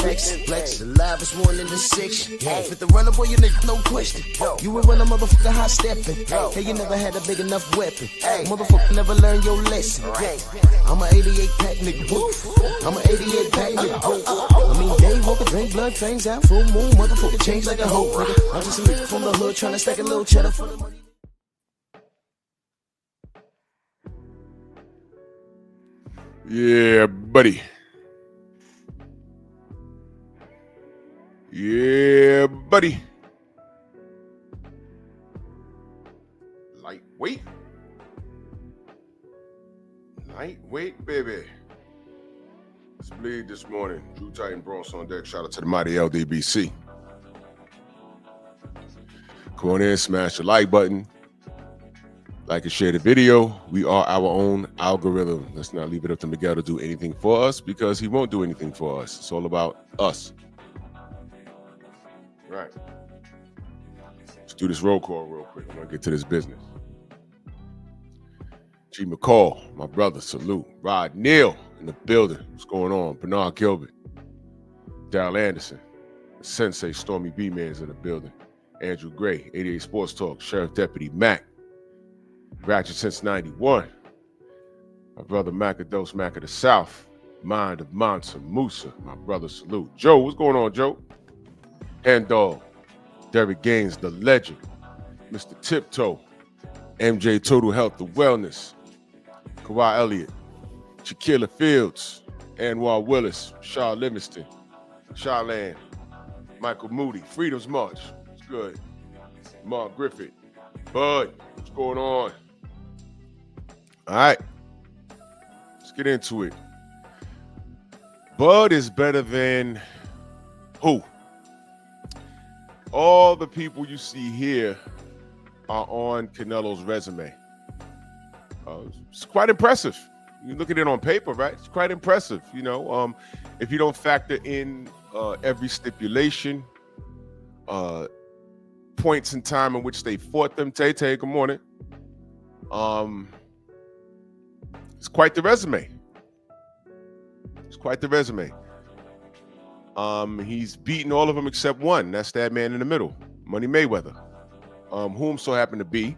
flex. Flex alive is one in the six. Fit the runner, boy, you nigga, no question. You would run a motherfucker high stepping. Hey, you never had a big enough weapon. Motherfucker never learned your lesson. I'm a 88 pack nigga. I'm a 88 pack nigga. I mean, day walker, drink blood, trains out, full moon, motherfucker change like a hoe, nigga. I'm just a nigga from the hood trying to stack a little cheddar for the money. Yeah, buddy. Yeah, buddy. Lightweight. Lightweight, baby. Let's bleed this morning. Drew Titan Bronx on deck. Shout out to the mighty LDBC. Come on in, smash the like button. Like and share the video. We are our own algorithm. Let's not leave it up to Miguel to do anything for us because he won't do anything for us. It's all about us. Right. Let's do this roll call real quick. I'm going to get to this business. G. McCall, my brother, salute. Rod Neal in the building. What's going on? Bernard Gilbert. Dal Anderson. Sensei Stormy B-Man's in the building. Andrew Gray, 88 Sports Talk. Sheriff Deputy Mac. Ratchet since 91. My brother Macados, Mac of the South. Mind of Mansa Musa. My brother, salute. Joe, what's going on, Joe? Handall. Derek Gaines, the legend. Mr. Tiptoe. MJ Total Health and Wellness. Kawhi Elliott. Shaquilla Fields. Anwar Willis. Shaw Livingston. Shawland. Michael Moody. Freedom's March. It's good. Mark Griffith. Bud, what's going on? All right. Let's get into it. Bud is better than who? All the people you see here are on Canelo's resume. It's quite impressive. You look at it on paper, right? It's quite impressive. You know, if you don't factor in every stipulation, points in time in which they fought them. Tay, good morning. It's quite the resume. It's quite the resume. He's beaten all of them except one. That's that man in the middle, Money Mayweather, whom so happened to be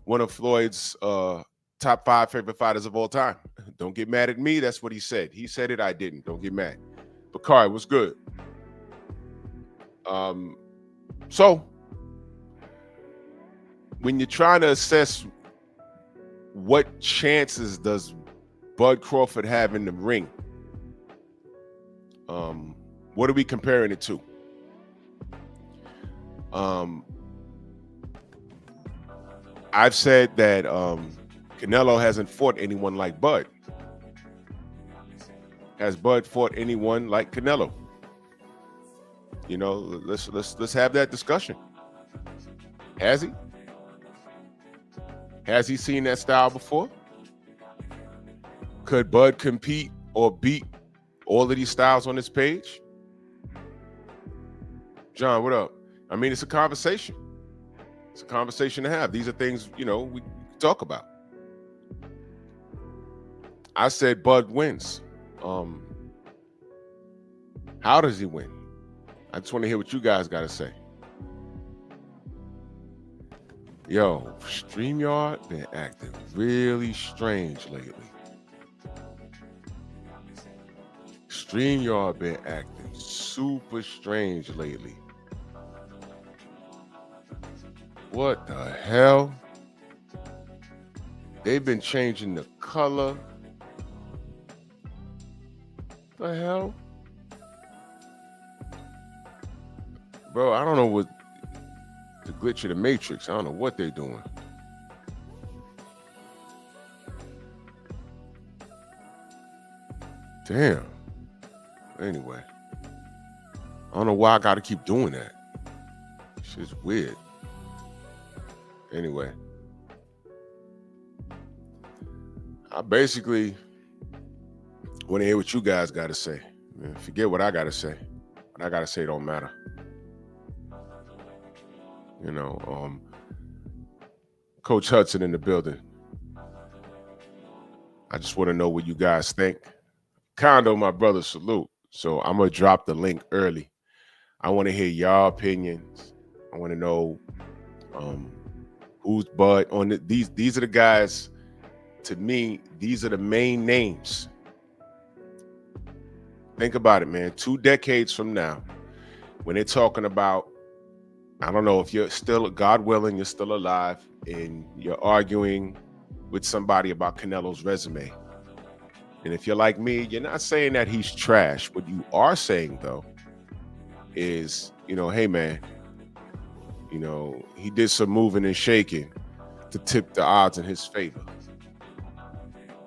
one of Floyd's top 5 favorite fighters of all time. Don't get mad at me. That's what he said. He said it. I didn't. Don't get mad. Bakari, what's good? So when you're trying to assess what chances does Bud Crawford have in the ring, what are we comparing it to? I've said that Canelo hasn't fought anyone like Bud. Has Bud fought anyone like Canelo? You know, let's have that discussion. Has he? Has he seen that style before? Could Bud compete or beat all of these styles on this page? John, what up? I mean, it's a conversation. It's a conversation to have. These are things, you know, we talk about. I said Bud wins. How does he win? I just want to hear what you guys got to say. Yo, StreamYard been acting really strange lately. StreamYard been acting super strange lately. What the hell? They've been changing the color. The hell? Bro, I don't know what the glitch of the Matrix. I don't know what they're doing. Damn. Anyway. I don't know why I got to keep doing that. Shit's weird. Anyway. I basically want to hear what you guys got to say. Man, forget what I got to say. What I got to say don't matter. You know, Coach Hudson in the building. I just want to know what you guys think. Kondo, my brother, salute. So I'm gonna drop the link early. I want to hear y'all opinions. I want to know who's Bud on it. These are the guys. To me, these are the main names. Think about it, man. 2 decades from now, when they're talking about, I don't know if you're still, God willing, you're still alive and you're arguing with somebody about Canelo's resume. And if you're like me, you're not saying that he's trash. What you are saying, though, is, hey, man, he did some moving and shaking to tip the odds in his favor.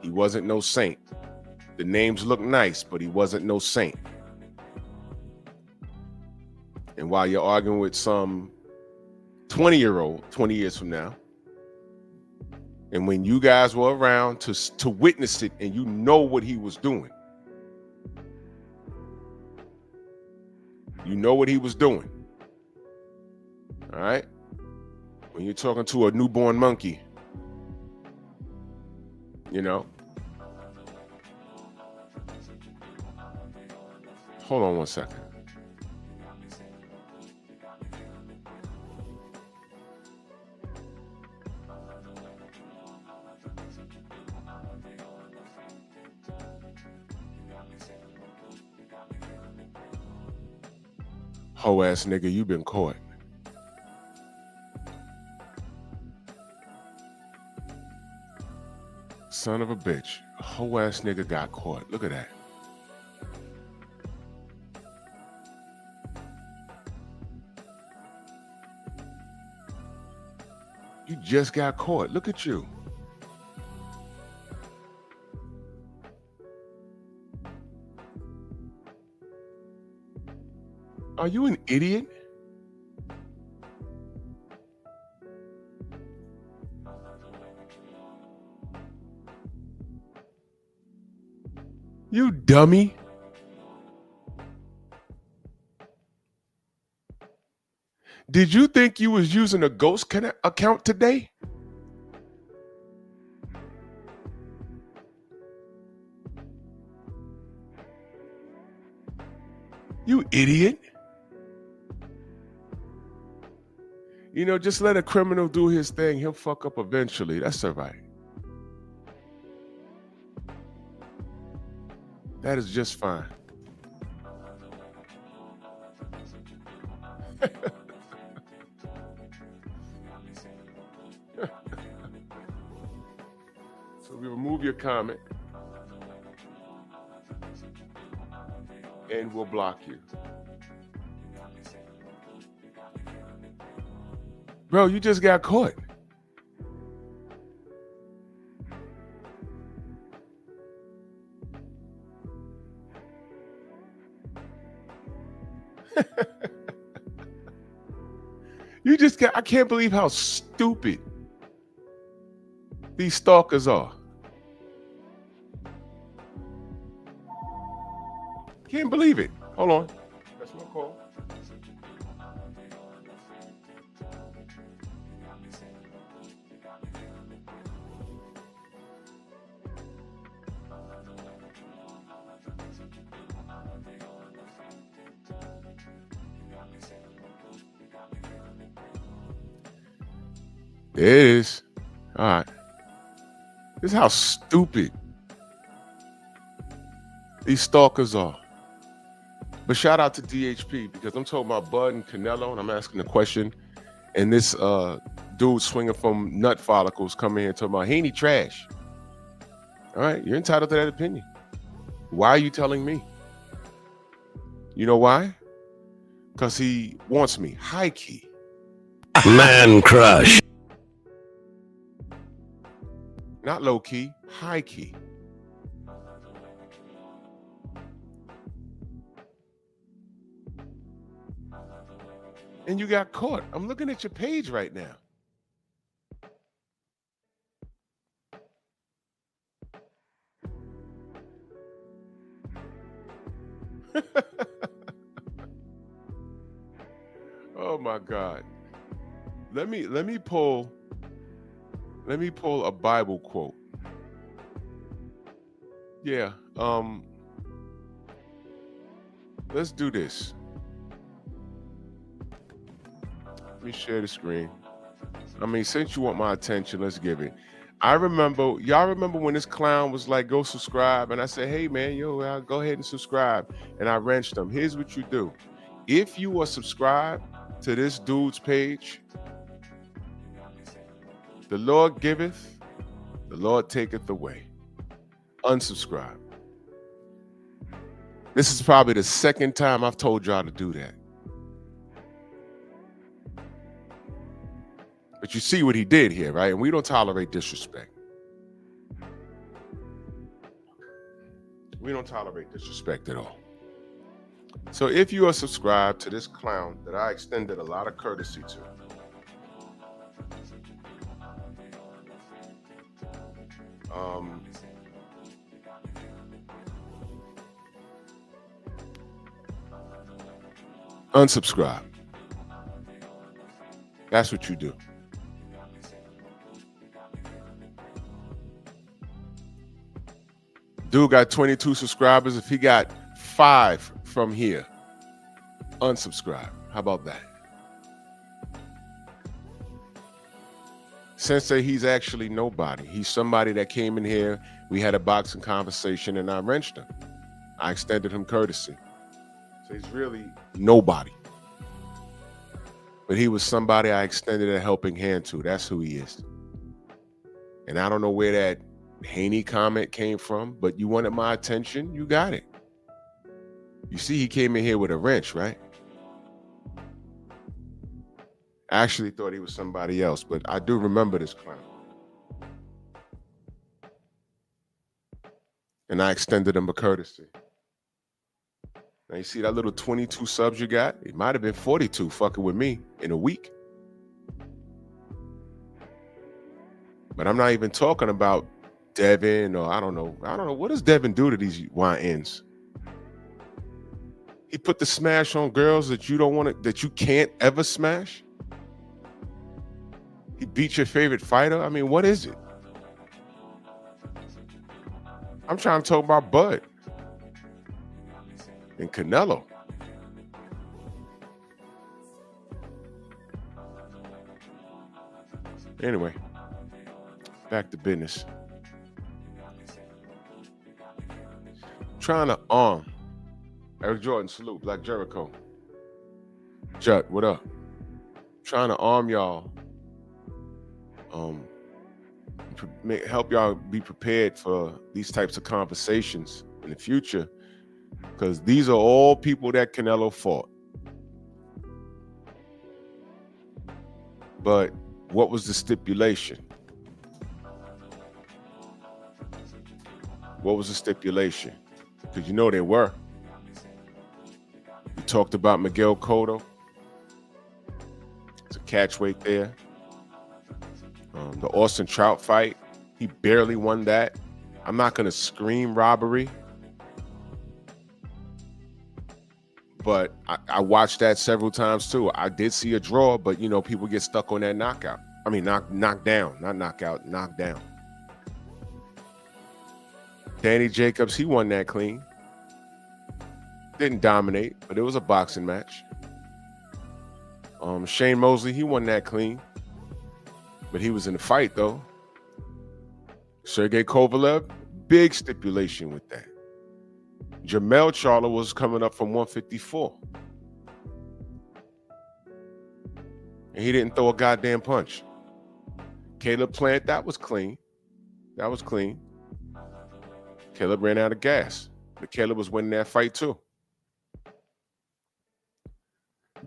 He wasn't no saint. The names look nice, but he wasn't no saint. And while you're arguing with some 20-year-old 20 years from now, and when you guys were around to witness it and you know what he was doing, you know what he was doing, all right? When you're talking to a newborn monkey, hold on one second. Ho ass nigga, you been caught. Son of a bitch. Ho ass nigga got caught. Look at that. You just got caught. Look at you. Are you an idiot? You dummy. Did you think you was using a ghost account today? You idiot. Just let a criminal do his thing. He'll fuck up eventually. That's all right. That is just fine. So we remove your comment and we'll block you. Bro, you just got caught. I can't believe how stupid these stalkers are. Can't believe it. Hold on. That's my call. There it is. All right. This is how stupid these stalkers are. But shout out to DHP, because I'm talking about Bud and Canelo, and I'm asking the question, and this dude swinging from nut follicles coming here and talking about he ain't trash. All right, you're entitled to that opinion. Why are you telling me? You know why? Because he wants me. High key. Man crush. Not low key, high key. And you got caught. I'm looking at your page right now. Oh my God. Let me pull a Bible quote. Yeah. let's do this. Let me share the screen. I mean, since you want my attention, let's give it. Y'all remember when this clown was like, go subscribe? And I said, hey, man, go ahead and subscribe. And I wrenched him. Here's what you do. If you are subscribed to this dude's page, the Lord giveth, the Lord taketh away. Unsubscribe. This is probably the second time I've told y'all to do that. But you see what he did here, right? And we don't tolerate disrespect. We don't tolerate disrespect at all. So if you are subscribed to this clown that I extended a lot of courtesy to, unsubscribe. That's what you do. Dude got 22 subscribers. If he got 5 from here, unsubscribe. How about that? Sensei, he's actually nobody. He's somebody that came in here. We had a boxing conversation and I wrenched him. I extended him courtesy. So he's really nobody. But he was somebody I extended a helping hand to. That's who he is. And I don't know where that Haney comment came from, but you wanted my attention, you got it. You see, he came in here with a wrench, right? I actually thought he was somebody else, but I do remember this clown. And I extended him a courtesy. Now you see that little 22 subs you got? It might have been 42 fucking with me in a week. But I'm not even talking about Devin, or I don't know. What does Devin do to these YNs? He put the smash on girls that you don't want to, that you can't ever smash. He beat your favorite fighter. I mean, what is it? I'm trying to talk about Bud and Canelo. Anyway, back to business. Trying to arm Eric Jordan, salute. Black Jericho. Jut, what up? Trying to arm y'all. Help y'all be prepared for these types of conversations in the future, because these are all people that Canelo fought. But what was the stipulation? What was the stipulation? Because you know they were. We talked about Miguel Cotto. It's a catch weight there. The Austin Trout fight, he barely won that. I'm not going to scream robbery, but I watched that several times too. I did see a draw, but you know, people get stuck on that knockout. I mean, knocked down, not knockout, knocked down. Danny Jacobs, he won that clean. Didn't dominate, but it was a boxing match. Shane Mosley, he won that clean, but he was in the fight though. Sergey Kovalev, big stipulation with that. Jamel Charlo was coming up from 154. And he didn't throw a goddamn punch. Caleb Plant, that was clean. That was clean. Caleb ran out of gas, but Caleb was winning that fight too.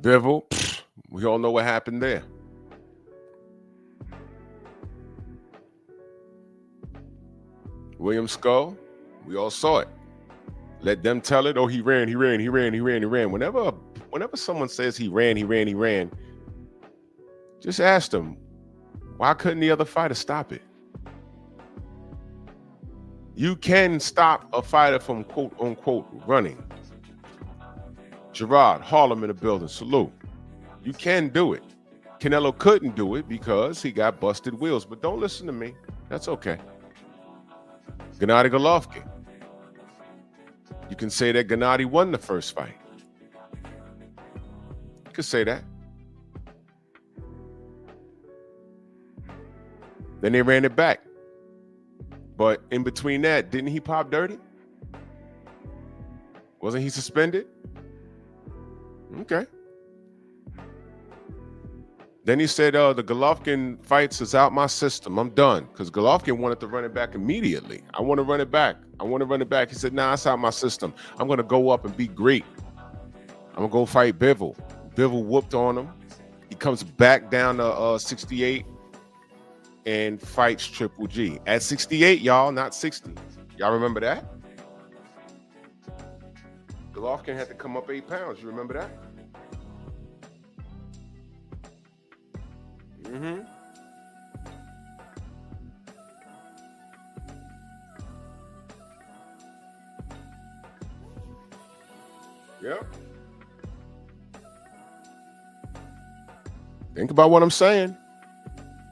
Bivol, we all know what happened there. William Skull, we all saw it. Let them tell it. Oh, he ran. Whenever someone says he ran, just ask them, why couldn't the other fighter stop it? You can stop a fighter from quote unquote running. Gerard, Harlem in the building, salute. You can do it. Canelo couldn't do it because he got busted wheels, but don't listen to me. That's okay. Gennady Golovkin. You can say that Gennady won the first fight. could say that. Then they ran it back. But in between that, didn't he pop dirty? Wasn't he suspended? Okay. Then he said, the Golovkin fights is out my system. I'm done. Because Golovkin wanted to run it back immediately. I want to run it back. He said, nah, it's out my system. I'm going to go up and be great. I'm going to go fight Bivol. Bivol whooped on him. He comes back down to 68 and fights Triple G. At 68, y'all, not 60. Y'all remember that? Golovkin had to come up 8 pounds. You remember that? Mm-hmm. Yep. Think about what I'm saying.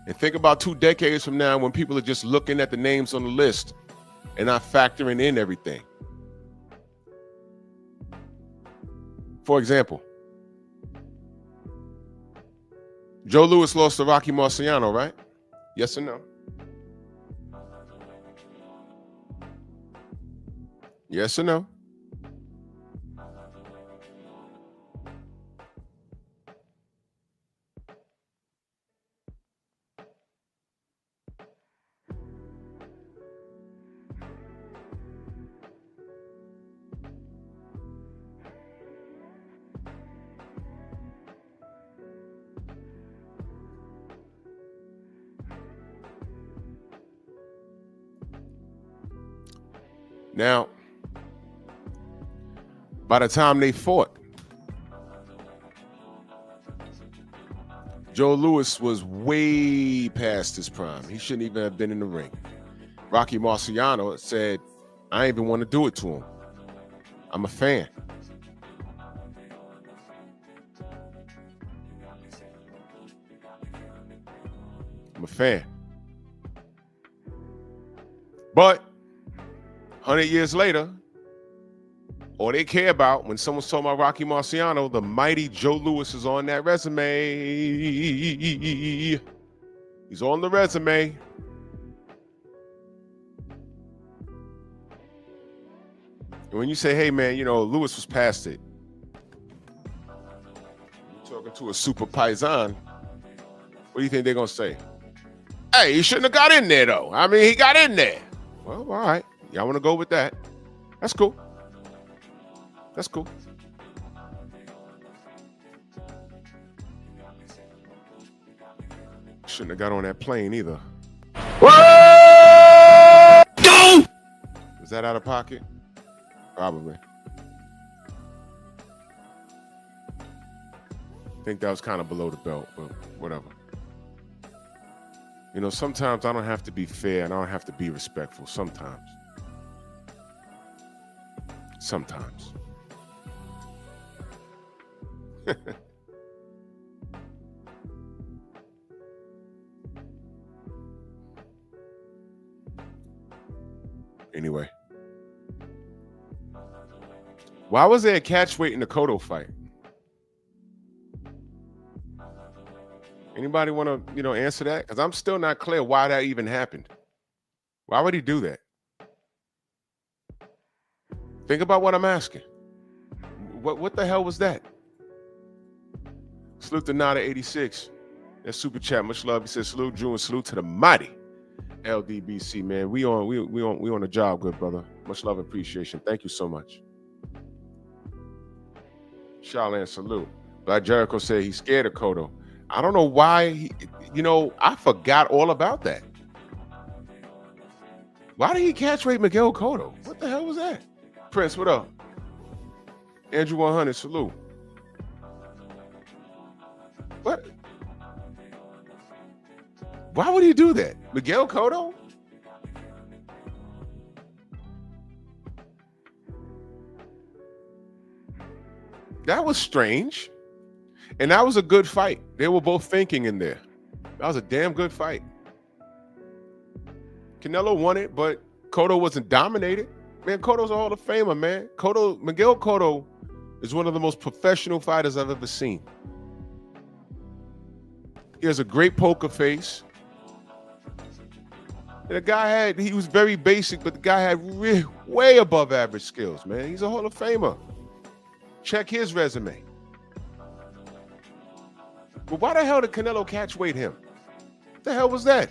And think about 2 decades from now when people are just looking at the names on the list and not factoring in everything. For example, Joe Louis lost to Rocky Marciano, right? Yes or no? Yes or no? Now, by the time they fought, Joe Louis was way past his prime. He shouldn't even have been in the ring. Rocky Marciano said, I ain't even want to do it to him. I'm a fan. I'm a fan. But 100 years later, all they care about when someone's talking about Rocky Marciano, the mighty Joe Louis is on that resume. He's on the resume. And when you say, hey, man, Louis was past it. You're talking to a super paisan. What do you think they're going to say? Hey, he shouldn't have got in there, though. I mean, he got in there. Well, all right. Y'all want to go with that? That's cool. That's cool. Shouldn't have got on that plane either. Go! Is that out of pocket? Probably. I think that was kind of below the belt, but whatever. Sometimes I don't have to be fair and I don't have to be respectful. Sometimes. Anyway. Why was there a catch weight in the Cotto fight? Anybody want to, answer that? Because I'm still not clear why that even happened. Why would he do that? Think about what I'm asking. What the hell was that? Salute to Nada 86. That super chat. Much love. He says salute Drew and salute to the mighty LDBC, man. We on the job, good brother. Much love and appreciation. Thank you so much. Charlene, salute. Black Jericho said he's scared of Cotto. I don't know why I forgot all about that. Why did he catch weight Miguel Cotto? What the hell was that? Prince, what up? Andrew 100, salute. What? Why would he do that? Miguel Cotto? That was strange. And that was a good fight. They were both thinking in there. That was a damn good fight. Canelo won it, but Cotto wasn't dominated. Man, Cotto's a Hall of Famer, man. Miguel Cotto is one of the most professional fighters I've ever seen. He has a great poker face. And the guy he was very basic, but the guy had way above average skills, man. He's a Hall of Famer. Check his resume. But why the hell did Canelo catch weight him? What the hell was that?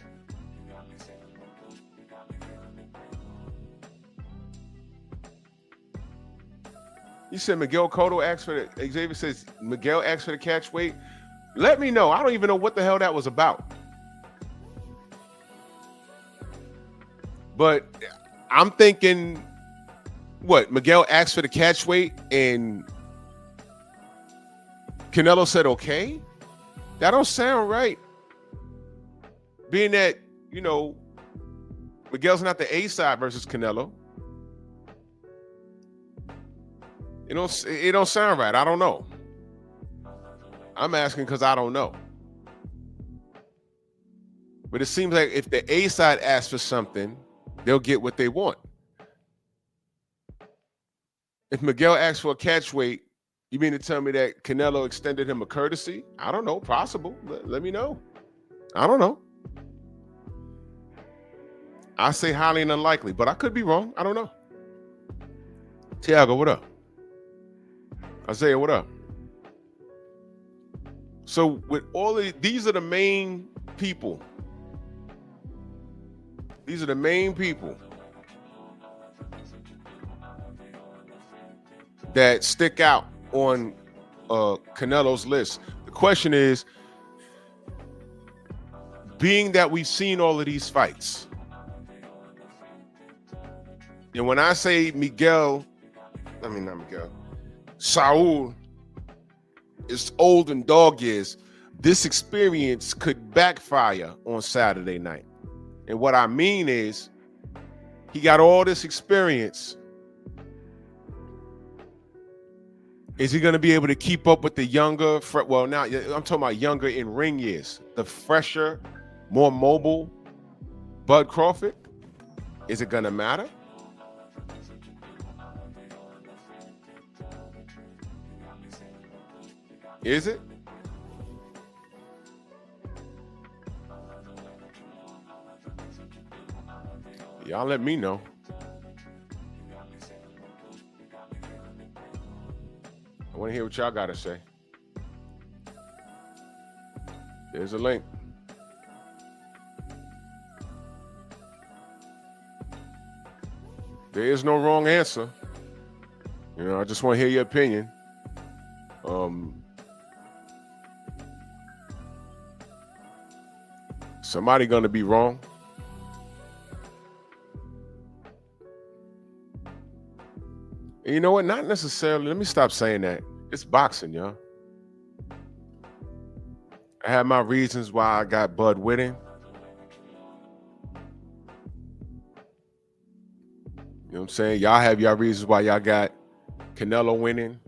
You said Miguel Cotto asked for the, Xavier says Miguel asked for the catch weight. Let me know. I don't even know what the hell that was about. But I'm thinking, what, Miguel asked for the catch weight and Canelo said, okay? That don't sound right. Being that, you know, Miguel's not the A side versus Canelo. It don't sound right. I don't know. I'm asking because I don't know. But it seems like if the A side asks for something, they'll get what they want. If Miguel asks for a catch weight, you mean to tell me that Canelo extended him a courtesy? I don't know. Possible. Let me know. I don't know. I say highly unlikely, but I could be wrong. I don't know. Tiago, what up? Isaiah, what up? So with all of these are the main people. These are the main people that stick out on Canelo's list. The question is, being that we've seen all of these fights, and when I say Saul is old and dog years, this experience could backfire on Saturday night. And what I mean is, he got all this experience. Is he going to be able to keep up with the younger, well, now I'm talking about younger in ring years, the fresher, more mobile Bud Crawford? Is it going to matter? Is it? Y'all let me know. I want to hear what y'all got to say. There's a link. There is no wrong answer. You know, I just want to hear your opinion. Somebody gonna be wrong. And you know what? Not necessarily. Let me stop saying that. It's boxing, y'all. I have my reasons why I got Bud winning. You know what I'm saying? Y'all have y'all reasons why y'all got Canelo winning.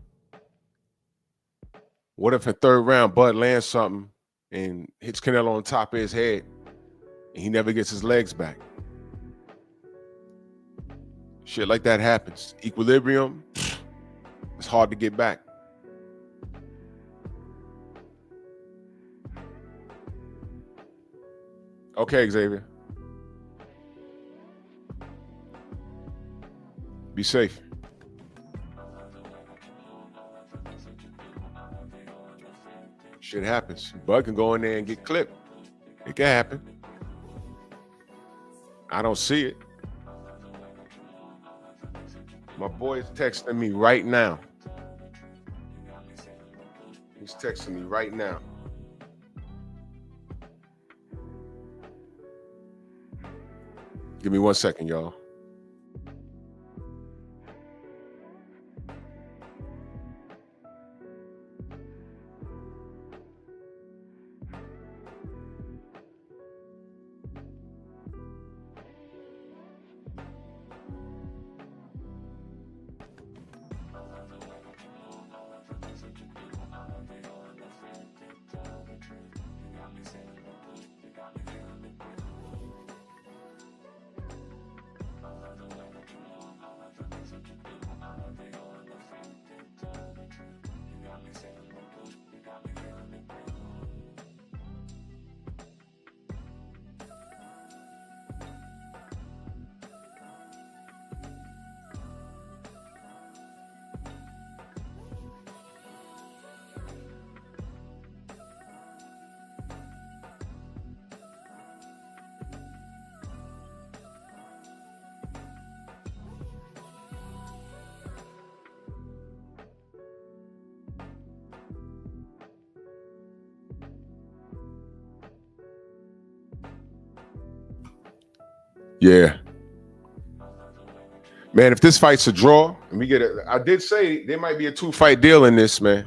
What if in third round Bud lands something and hits Canelo on top of his head and he never gets his legs back? Shit like that happens. Equilibrium, it's hard to get back. Okay, Xavier. Be safe. Shit happens. Bud can go in there and get clipped. It can happen. I don't see it. My boy is texting me right now. He's texting me right now. Give me 1 second, y'all. Yeah. Man, if this fight's a draw, and we get it, I did say there might be a 2-fight deal in this, man.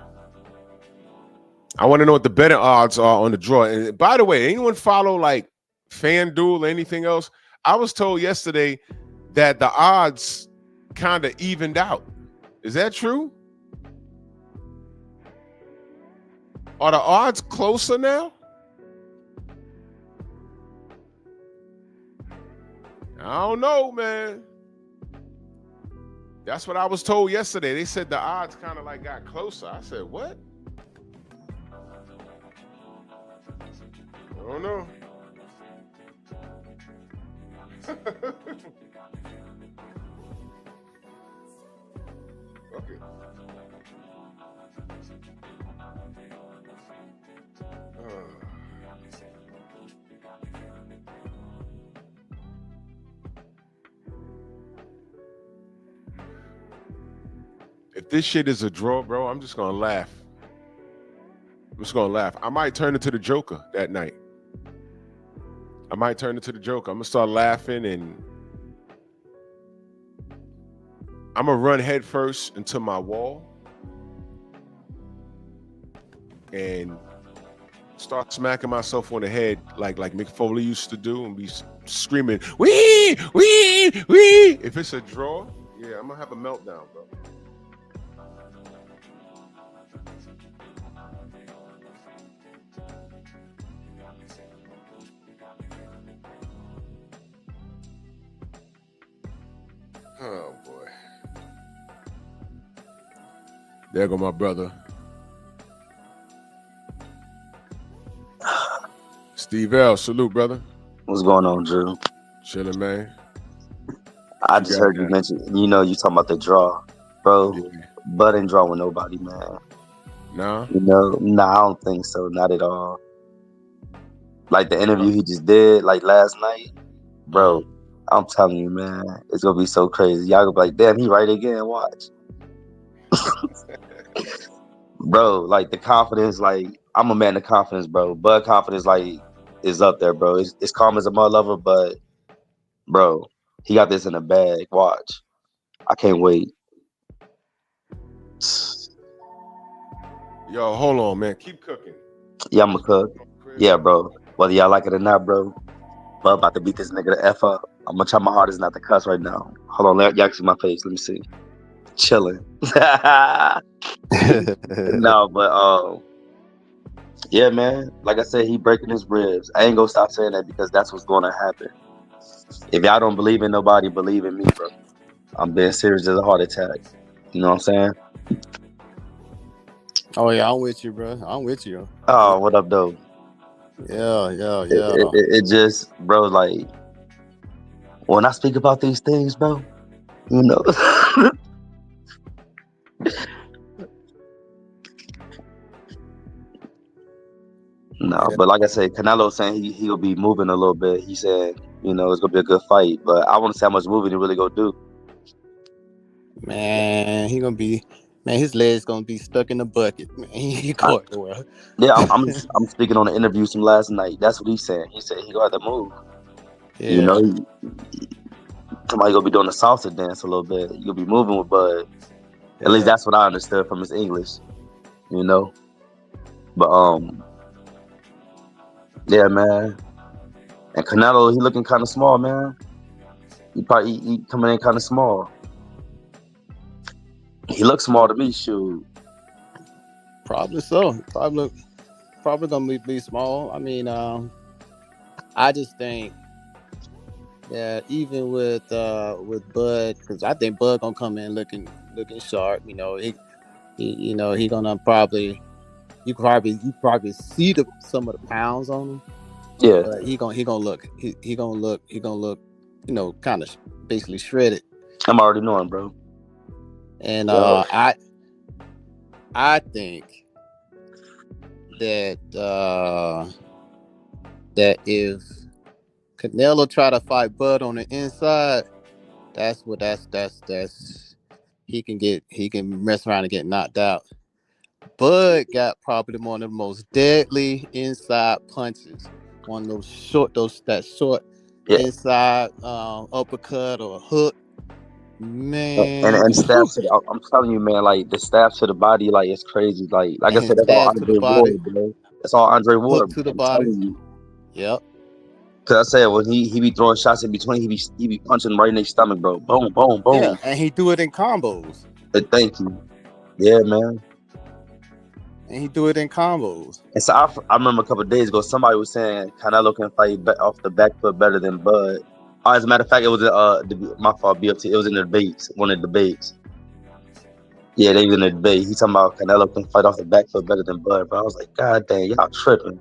I want to know what the betting odds are on the draw. And by the way, anyone follow like FanDuel or anything else? I was told yesterday that the odds kind of evened out. Is that true? Are the odds closer now? I don't know, man. That's what I was told yesterday. They said the odds kind of like got closer. I said, what? I don't know. Okay. If this shit is a draw, bro, I'm just gonna laugh. I might turn into the Joker that night. I'm gonna start laughing and I'm gonna run head first into my wall and start smacking myself on the head like Mick Foley used to do and be screaming, wee, wee, wee. If it's a draw, yeah, I'm gonna have a meltdown, bro. Oh boy. There go my brother. Steve L, salute, brother. What's going on, Drew? Chilling, man. I just heard you mention, you talking about the draw, bro. Yeah. Bud ain't draw with nobody, man. Nah? Nah, I don't think so. Not at all. Like the interview he just did, like last night, bro. I'm telling you, man, it's gonna be so crazy. Y'all gonna be like, damn, he right again. Watch, bro. Like the confidence, like I'm a man of confidence, bro. Bud confidence, like is up there, bro. It's calm as a mud lover, but bro, he got this in the bag. Watch, I can't wait. Yo, hold on, man. Keep cooking. Yeah, I'm a cook. Yeah, bro. Whether y'all like it or not, bro. Bud about to beat this nigga the F up. I'm gonna try my hardest not to cuss right now. Hold on, y'all see my face. Let me see. Chilling. No, but yeah, man. Like I said, he breaking his ribs. I ain't gonna stop saying that because that's what's gonna happen. If y'all don't believe in nobody, believe in me, bro. I'm being serious as a heart attack. You know what I'm saying? Oh yeah, I'm with you, bro. I'm with you. Oh, what up, though? Yeah. It just, bro, like when I speak about these things, bro, you know. No, but like I said, Canelo saying he'll be moving a little bit. He said, it's gonna be a good fight, but I want to see how much moving he really gonna do. Man, his legs gonna be stuck in the bucket. Man, he going nowhere. Yeah, I'm speaking on the interview from last night. That's what he's saying. He said he got to move. Yeah. Somebody gonna be doing the salsa dance a little bit. You'll be moving with Bud. At least that's what I understood from his English. But yeah, man. And Canelo, he looking kind of small, man. He coming in kind of small. He looks small to me, shoot. Probably so. Probably gonna be small. I mean, I just think that even with Bud, because I think Bud gonna come in looking sharp. He gonna probably you probably see some of the pounds on him. Yeah, but he gonna look kind of basically shredded. I'm already knowing, bro. And I think that if Canelo try to fight Bud on the inside, that's he can mess around and get knocked out. Bud got probably one of the most deadly inside punches. One of those short Yeah. inside uppercut or hook. Man, And whew, stabs to the, I'm telling you, man, like the stabs to the body, like it's crazy. Like I and said, his that's all stabs to the Andre body, Ward, bro. That's all Andre hook Ward. to the I'm body. telling you. Yep. Cause I said when he be throwing shots in between, he be punching right in their stomach, bro. Boom, boom, Yeah, boom. and he do it in combos. Thank you. Yeah, man. And he do it in combos. And so I remember a couple of days ago, somebody was saying Canelo can fight off the back foot better than Bud. As a matter of fact, it was my fault, BFT. It was in the debates, one of the debates. Yeah, they was in the debate. He talking about Canelo can fight off the back foot better than Bud, bro. I was like, God dang, y'all tripping.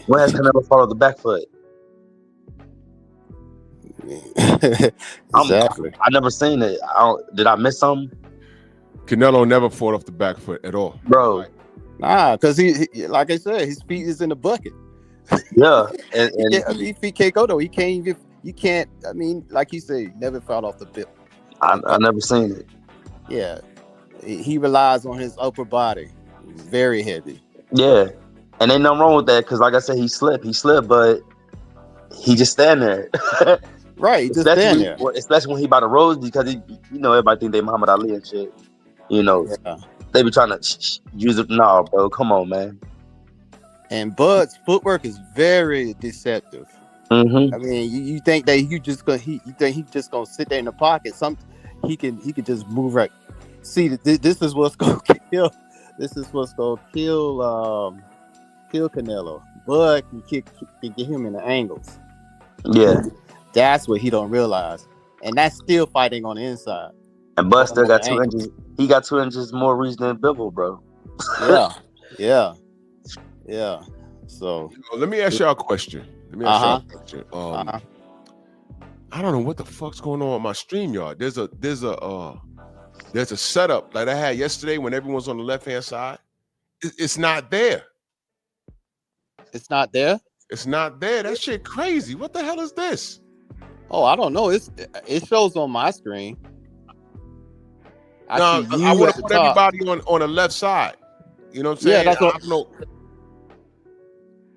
When has Canelo fought off the back foot? Exactly. I never seen it. Did I miss something? Canelo never fought off the back foot at all, Bro. Like, Nah, because he, like I said, his feet is in the bucket. Yeah, I mean, and if he can't go though, he can't even. You can't. I mean, like you say, never fell off the bit. I never seen it. Yeah, he relies on his upper body, very heavy. Yeah, and ain't nothing wrong with that because, like I said, he slipped, but he just stand there. Right, just stand there. Especially when he by the roads because he, everybody think they Muhammad Ali and shit. Yeah. They be trying to use it. No, bro, come on, man. And Bud's footwork is very deceptive. Mm-hmm. I mean, you think that you think he just gonna sit there in the pocket? He can just move right. See, this is what's gonna kill. This is what's gonna kill Canelo. Bud can get him in the angles. Yeah, That's what he don't realize, and that's still fighting on the inside. and Bud still got On the 2 ankles. inches. He got 2 inches more reach than Bivol, bro. Yeah. So let me ask y'all a question. I don't know what the fuck's going on with my StreamYard. There's a setup like I had yesterday when everyone's on the left hand side. It's not there. It's not there. It's not there. That shit crazy. What the hell is this? Oh, I don't know. It shows on my screen. I want to put everybody on the left side. You know what I'm saying? Yeah, that's what. I don't know.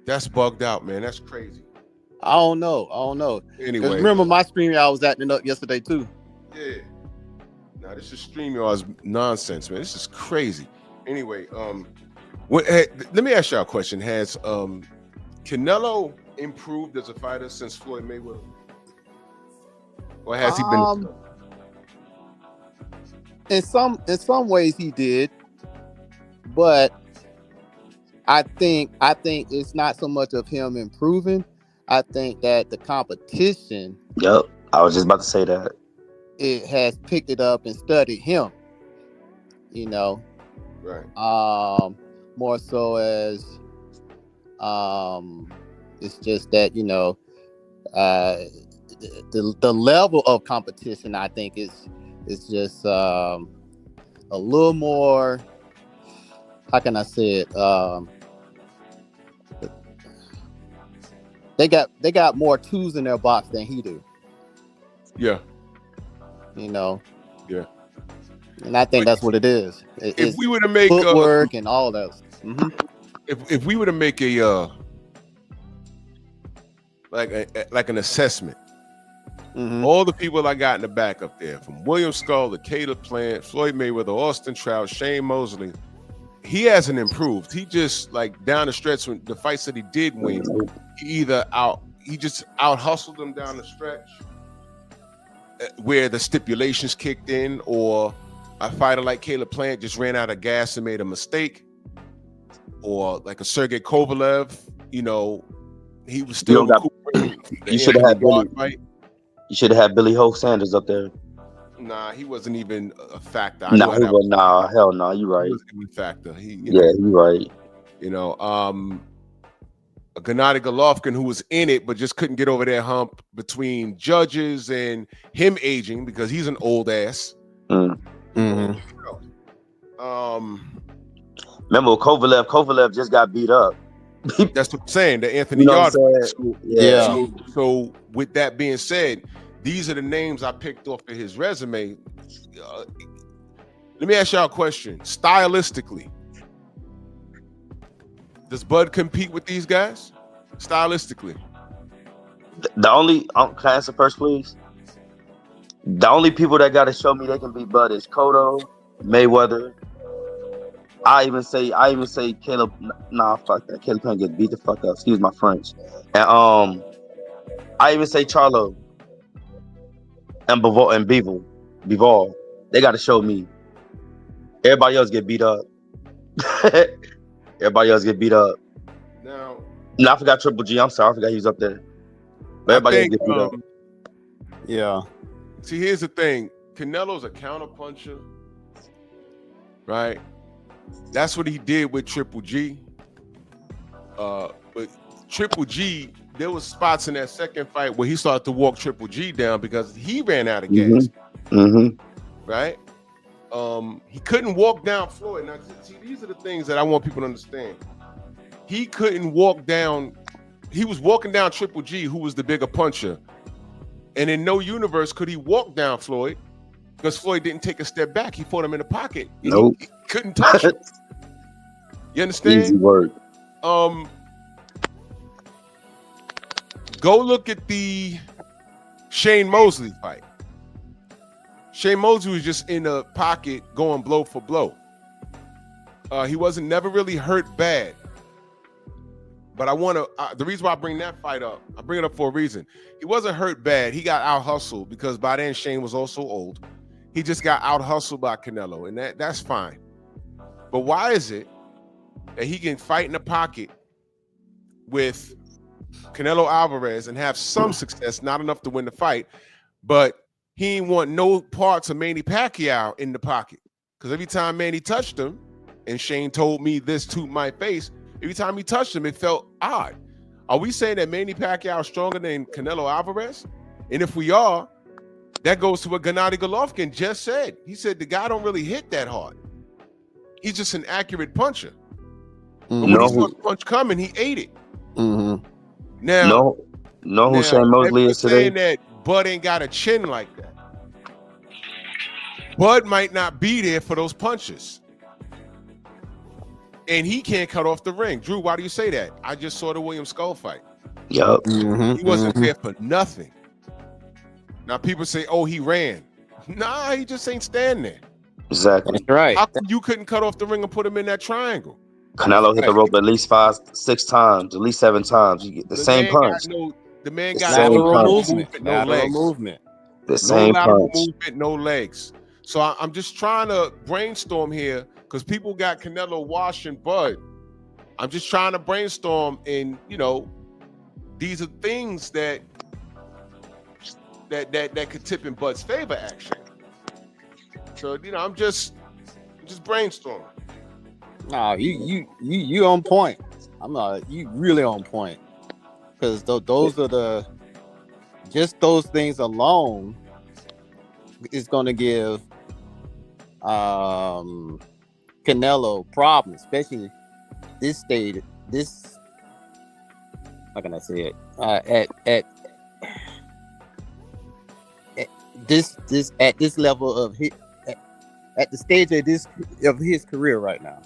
That's bugged out, man. That's crazy. I don't know. Anyway, remember my stream I was acting up yesterday too. Yeah. Now this is StreamYard's nonsense, man. This is crazy. Anyway, let me ask y'all a question. Has Canelo improved as a fighter since Floyd Mayweather, or has he been? In some ways he did, but I think it's not so much of him improving. I think that the competition. Yep, I was just about to say that. It has picked it up and studied him. Right. More so as it's just that the level of competition I think is just a little more. How can I say it? They got more tools in their box than he do. Yeah. Yeah. And I think that's what it is. If we were to make footwork and all that. Mm-hmm. If we were to make a like an assessment, all the people I got in the back up there, from William Skull to Caleb Plant, Floyd Mayweather, Austin Trout, Shane Mosley, he hasn't improved. He just like down the stretch when the fights that he did win, he just out hustled them down the stretch where the stipulations kicked in, or a fighter like Caleb Plant just ran out of gas and made a mistake, or like a Sergey Kovalev, he was still. You should have had You should have had Billy Ho Sanders up there. Nah, he wasn't even a factor. Hell no, you right. He wasn't even a factor. You right. Gennady Golovkin, who was in it but just couldn't get over that hump between judges and him aging because he's an old ass. Remember Kovalev just got beat up. That's what I'm saying. The Anthony Yard. So with that being said, these are the names I picked off of his resume. Let me ask y'all a question. Stylistically, does Bud compete with these guys? Stylistically, The only can I answer first, please? The only people that gotta show me they can beat Bud is Cotto, Mayweather. I even say Caleb. Nah, fuck that. Caleb can't get beat the fuck up. Excuse my French. And I even say Charlo and Bivol. They gotta show me. Everybody else get beat up. Everybody else get beat up. Now, No, I forgot Triple G. I'm sorry, I forgot he was up there. But everybody else get beat up. Yeah. see, here's the thing. Canelo's a counterpuncher, right? That's what he did with Triple G. But Triple G, there was spots in that second fight where he started to walk Triple G down because he ran out of gas, right? He couldn't walk down Floyd. Now, see, these are the things that I want people to understand. He couldn't walk down. He was walking down Triple G, who was the bigger puncher. And in no universe could he walk down Floyd because Floyd didn't take a step back. He fought him in the pocket. Nope. He couldn't touch him. You understand? Easy work. Go look at the Shane Mosley fight. Shane Mosley was just in the pocket going blow for blow. He wasn't never really hurt bad. But I want to, the reason why I bring that fight up, I bring it up for a reason. He wasn't hurt bad. He got out hustled because by then Shane was also old. He just got out hustled by Canelo, and that's fine. But why is it that he can fight in the pocket with Canelo Alvarez and have some success, not enough to win the fight, but he ain't want no parts of Manny Pacquiao in the pocket? Because every time Manny touched him, and Shane told me this to my face, every time he touched him, it felt odd. Are we saying that Manny Pacquiao is stronger than Canelo Alvarez? And if we are, that goes to what Gennady Golovkin just said. He said the guy don't really hit that hard. He's just an accurate puncher. But when he saw the punch coming, he ate it. Now, who Shane Mosley is today? Saying that Bud ain't got a chin like that. Bud might not be there for those punches. And he can't cut off the ring. Drew, why do you say that? I just saw the William Skull fight. Yup. He wasn't there for nothing. Now people say, oh, he ran. Nah, he just ain't standing there. Exactly. That's right. How come you couldn't cut off the ring and put him in that triangle? Canelo hit the rope at least 5-6 times, at least 7 times. You get the same punch. The man The got same lateral punch. movement, no legs. The same lateral punch. movement, no legs. So I'm just trying to brainstorm here because people got Canelo washing Bud. I'm just trying to brainstorm, and these are things that could tip in Bud's favor, actually. So I'm just brainstorming. No, you on point. You really on point. Because those are those things alone is going to give Canelo problems, especially how can I say it? At this level of at the stage of his career right now.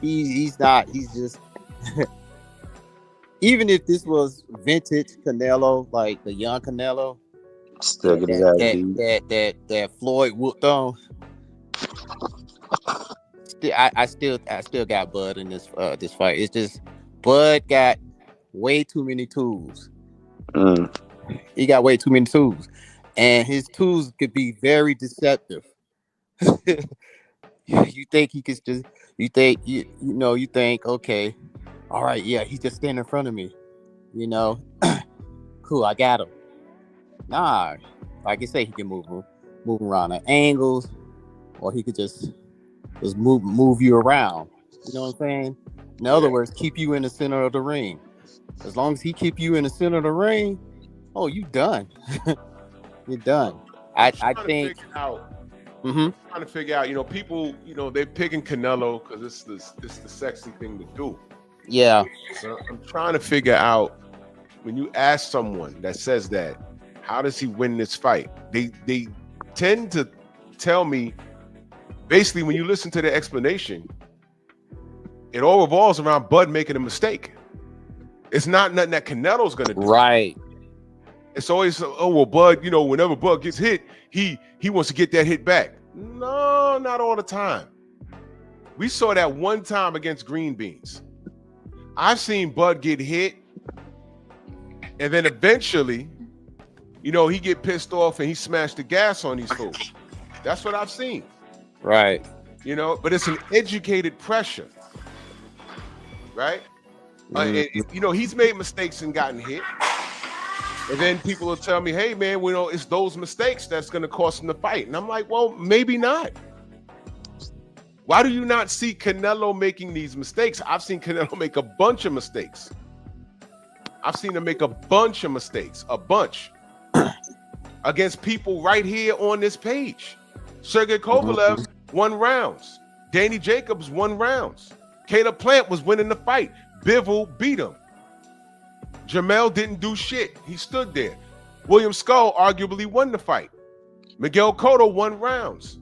He's just even if this was vintage Canelo, like the young Canelo, still get his ass beat. That Floyd whooped on. I still got Bud in this fight. It's just Bud got way too many tools. He got way too many tools, and his tools could be very deceptive. You think he could just? You think You think, okay, all right, yeah, he's just standing in front of me. Cool, I got him. Nah, like I say, he can move around at angles, or he could just move you around. You know what I'm saying? In other words, keep you in the center of the ring. As long as he keep you in the center of the ring, oh, you done. You're done. I think. Trying to figure out, people, they're picking Canelo because it's the sexy thing to do. Yeah. So I'm trying to figure out, when you ask someone that says that, how does he win this fight? They tend to tell me, basically, when you listen to the explanation, it all revolves around Bud making a mistake. It's not nothing that Canelo's gonna do. Right. It's always, oh well, Bud. You know, whenever Bud gets hit, he wants to get that hit back. No, not all the time. We saw that one time against Green Beans. I've seen Bud get hit, and then eventually, you know, he get pissed off and he smashed the gas on these fools. That's what I've seen. Right. You know, but it's an educated pressure, right? You know, he's made mistakes and gotten hit. And then people will tell me, hey, man, you know, it's those mistakes that's going to cost him the fight. And I'm like, well, maybe not. Why do you not see Canelo making these mistakes? I've seen Canelo make a bunch of mistakes. I've seen him make a bunch of mistakes, a bunch, against people right here on this page. Sergey Kovalev won rounds. Danny Jacobs won rounds. Caleb Plant was winning the fight. Bivol beat him. Jamel didn't do shit. He stood there. William Skull arguably won the fight. Miguel Cotto won rounds.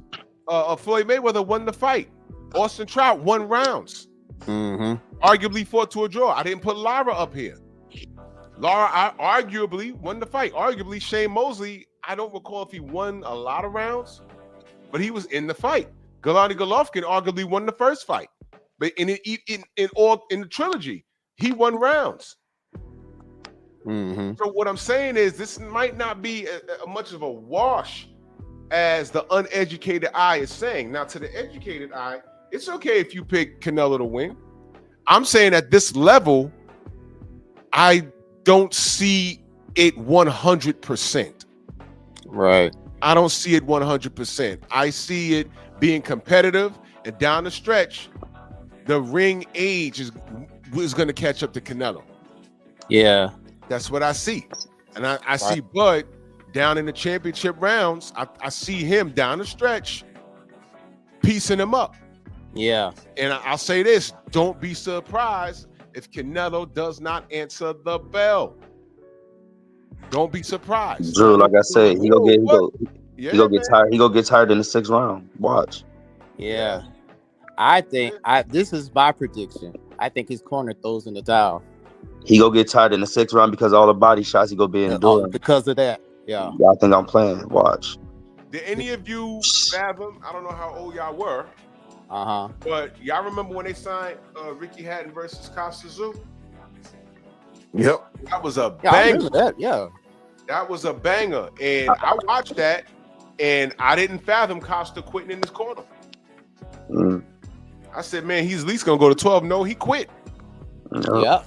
Floyd Mayweather won the fight. Austin Trout won rounds. Arguably fought to a draw. I didn't put Lara up here. Lara arguably won the fight. Arguably Shane Mosley, I don't recall if he won a lot of rounds, but he was in the fight. Gennady Golovkin arguably won the first fight. But in the trilogy, he won rounds. So what I'm saying is this might not be a much of a wash as the uneducated eye is saying. Now, to the educated eye, it's okay if you pick Canelo to win. I'm saying at this level, I don't see it 100%. Right. I don't see it 100%. I see it being competitive, and down the stretch, the ring age is going to catch up to Canelo. Yeah. That's what I see. And I see Bud down in the championship rounds. I see him down the stretch piecing him up. Yeah. And I'll say this, don't be surprised if Canelo does not answer the bell. Don't be surprised. Drew, like I said, he gonna get tired. He gonna get tired in the 6th round. Watch. Yeah. I think this is my prediction. I think his corner throws in the towel. He gonna get tired in the 6th round because all the body shots he gonna be enduring. Because of that. Yeah. I think I'm playing. Watch. Did any of you fathom? I don't know how old y'all were. But y'all remember when they signed Ricky Hatton versus Costa Tszyu? Yep. That was a Yeah, banger. I remember that. Yeah. That was a banger. And I watched that, and I didn't fathom Costa quitting in this corner. I said, man, he's at least going to go to 12. No, he quit. Yeah.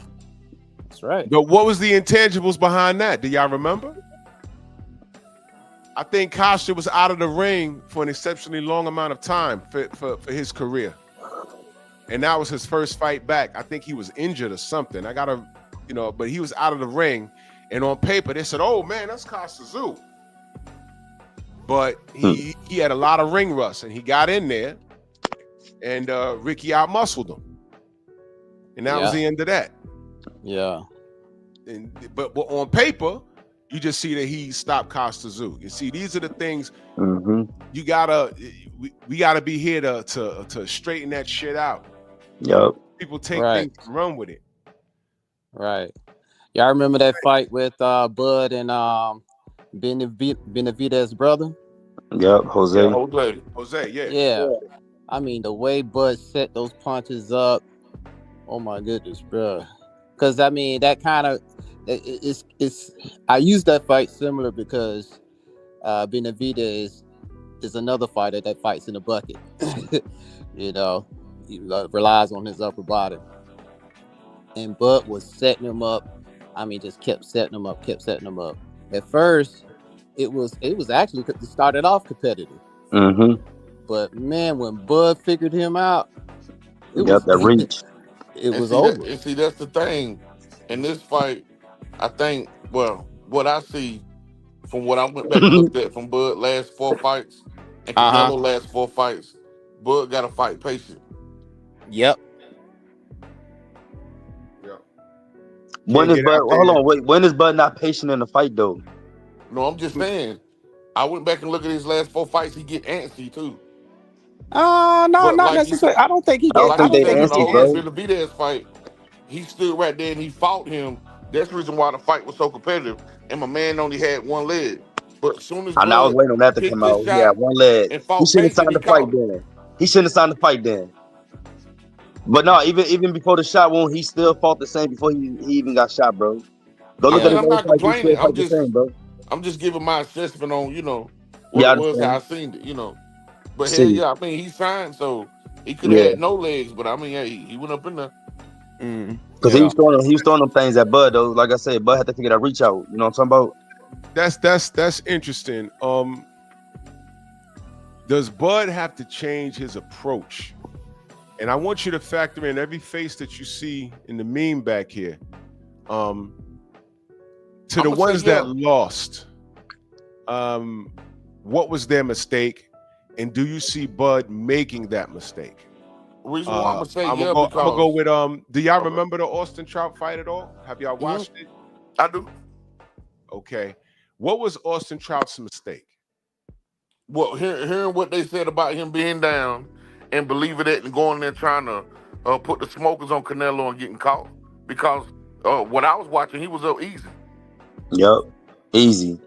That's right. But what was the intangibles behind that? Do y'all remember? I think Costa was out of the ring for an exceptionally long amount of time for his career. And that was his first fight back. I think he was injured or something. But he was out of the ring. And on paper, they said, oh, man, that's Costa Tszyu. But he had a lot of ring rust, and he got in there, and Ricky outmuscled him. And that was the end of that. Yeah. But on paper, you just see that he stopped Costa Tszyu. You see, these are the things we gotta be here to straighten that shit out. Yep. People take things and run with it. Right. Y'all remember that fight with Bud and Benavidez's brother? Yep, Jose. Yeah, Jose, yeah. Yeah. I mean, the way Bud set those punches up, oh my goodness, bro. Because I mean, that kind of it's. I use that fight similar because Benavidez is another fighter that fights in the bucket. You know, he relies on his upper body, and Bud was setting him up. I mean, just kept setting him up. At first, it was actually it started off competitive. But man, when Bud figured him out, that reach. It was over. And see, that's the thing. In this fight, I think, well, what I see from what I went back and looked at from Bud last 4 fights and Canelo last 4 fights, Bud got to fight patient. Yep. When is Bud? Hold on, wait. When is Bud not patient in the fight though? No, I'm just saying. I went back and looked at his last 4 fights. He get antsy too. No, But not like necessarily. I don't think he I don't did. think they in the antsy, whole bro. Benavidez fight, he stood right there and he fought him. That's the reason why the fight was so competitive. And my man only had one leg. But as soon as I know I was Bud waiting on that to picked come his out. He had shot one leg. and He fought shouldn't have back, then signed he the fight caught him. then. He shouldn't have signed the fight then. But no, even before the shot wound, he still fought the same before he even got shot, bro. Go I look at mean, his Yeah. I'm old not fight. He complaining. still fight the same, bro. I'm just giving my assessment on, what Yeah, I it was, how understand. I seen it, But hell See, yeah, I mean he signed, so he could have yeah, had no legs, but I mean, hey, he went up in there. because Yeah, he was throwing them things at Bud though. Like I said, Bud had to figure that reach out. You know what I'm talking about? that's interesting. Does Bud have to change his approach? And I want you to factor in every face that you see in the meme back here. To the I'ma say ones yeah. that lost, what was their mistake? And do you see Bud making that mistake? Reason why I'm gonna say I'm yeah gonna go because with do y'all Okay. remember the Austin Trout fight at all? Have y'all watched it? I do. Okay. What was Austin Trout's mistake? Well, hearing what they said about him being down and believing it and going there trying to put the smokers on Canelo and getting caught because what I was watching, he was up easy. Yep, easy.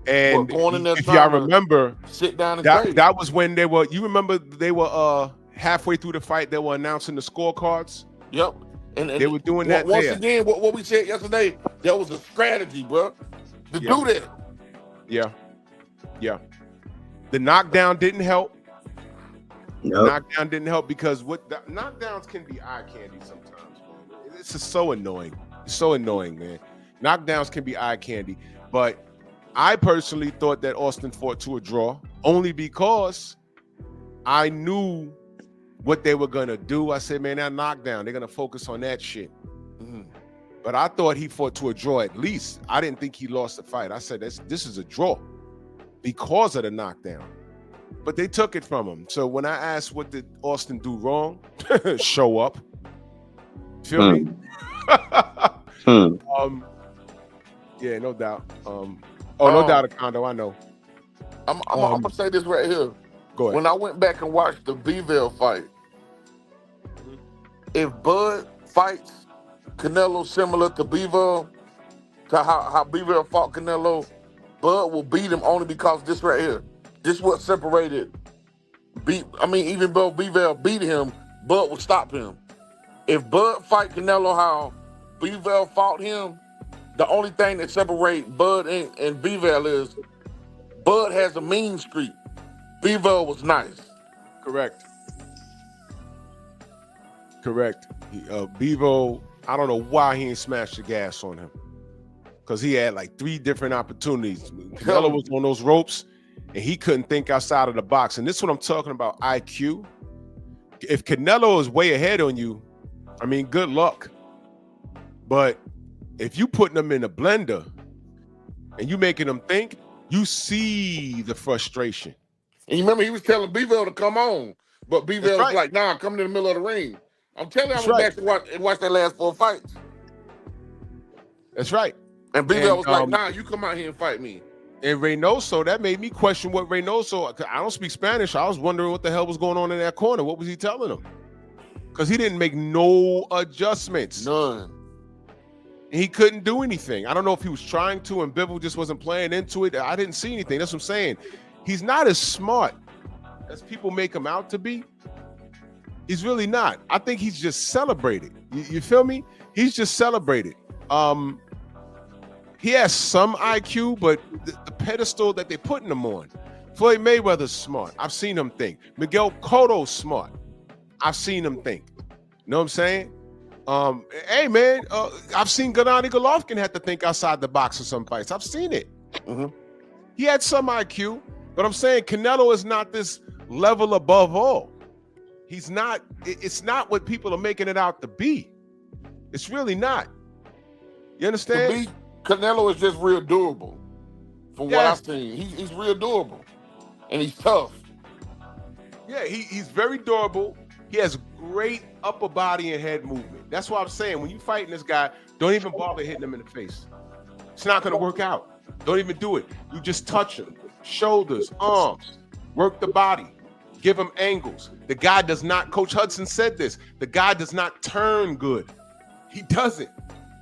But And going in there if y'all trying to remember, sit down and that say, that was when they were. You remember they were halfway through the fight. They were announcing the scorecards. yep. And They were doing that once there. again, what we said yesterday, that was a strategy, bro, to Yeah. do that. Yeah. The knockdown didn't help. Yep. Knockdown didn't help because knockdowns can be eye candy sometimes, man. It's just so annoying. It's so annoying, man. Knockdowns can be eye candy, but I personally thought that Austin fought to a draw only because I knew what they were gonna do. I said, man, that knockdown, they're gonna focus on that shit. Mm-hmm. But I thought he fought to a draw at least. I didn't think he lost the fight. I said, this is a draw because of the knockdown. But they took it from him. So when I asked what did Austin do wrong, show up. Feel me? Yeah, no doubt. No doubt, Condo. I know. I'm gonna say this right here. Go ahead. When I went back and watched the Bivell fight, if Bud fights Canelo similar to Bivell, to how Bivell fought Canelo, Bud will beat him only because this right here. This what separated. Even though Bivell beat him, Bud would stop him. If Bud fight Canelo how Bivell fought him, the only thing that separates Bud and Bivell is Bud has a mean streak. Bivell was nice. Correct. Bevo, I don't know why he ain't smashed the gas on him. Because he had like 3 different opportunities. Canelo was on those ropes and he couldn't think outside of the box. And this is what I'm talking about, IQ. If Canelo is way ahead on you, I mean, good luck. But if you putting them in a blender and you making them think, you see the frustration. And you remember he was telling Bivell to come on, but Bivell was like, nah, come to the middle of the ring. I'm telling you, I went back and watched that last 4 fights. That's right. And Bivell was like, nah, you come out here and fight me. And Reynoso, that made me question what Reynoso, I don't speak Spanish. I was wondering what the hell was going on in that corner. What was he telling him? Because he didn't make no adjustments. None. And he couldn't do anything. I don't know if he was trying to and Bivell just wasn't playing into it. I didn't see anything. That's what I'm saying. He's not as smart as people make him out to be. He's really not. I think he's just celebrated. You feel me? He's just celebrated. He has some IQ, but the pedestal that they're putting him on. Floyd Mayweather's smart. I've seen him think. Miguel Cotto's smart. I've seen him think. You know what I'm saying? Hey, man, I've seen Gennady Golovkin have to think outside the box in some fights. I've seen it. Mm-hmm. He had some IQ, but I'm saying Canelo is not this level above all. He's not. It's not what people are making it out to be. It's really not. You understand? To me, Canelo is just real durable. From what I've seen, he's real durable, and he's tough. Yeah, he's very durable. He has great upper body and head movement. That's why I'm saying when you fighting this guy, don't even bother hitting him in the face. It's not going to work out. Don't even do it. You just touch him. Shoulders, arms, work the body. Give him angles. The guy does not, Coach Hudson said this, the guy does not turn good. He doesn't.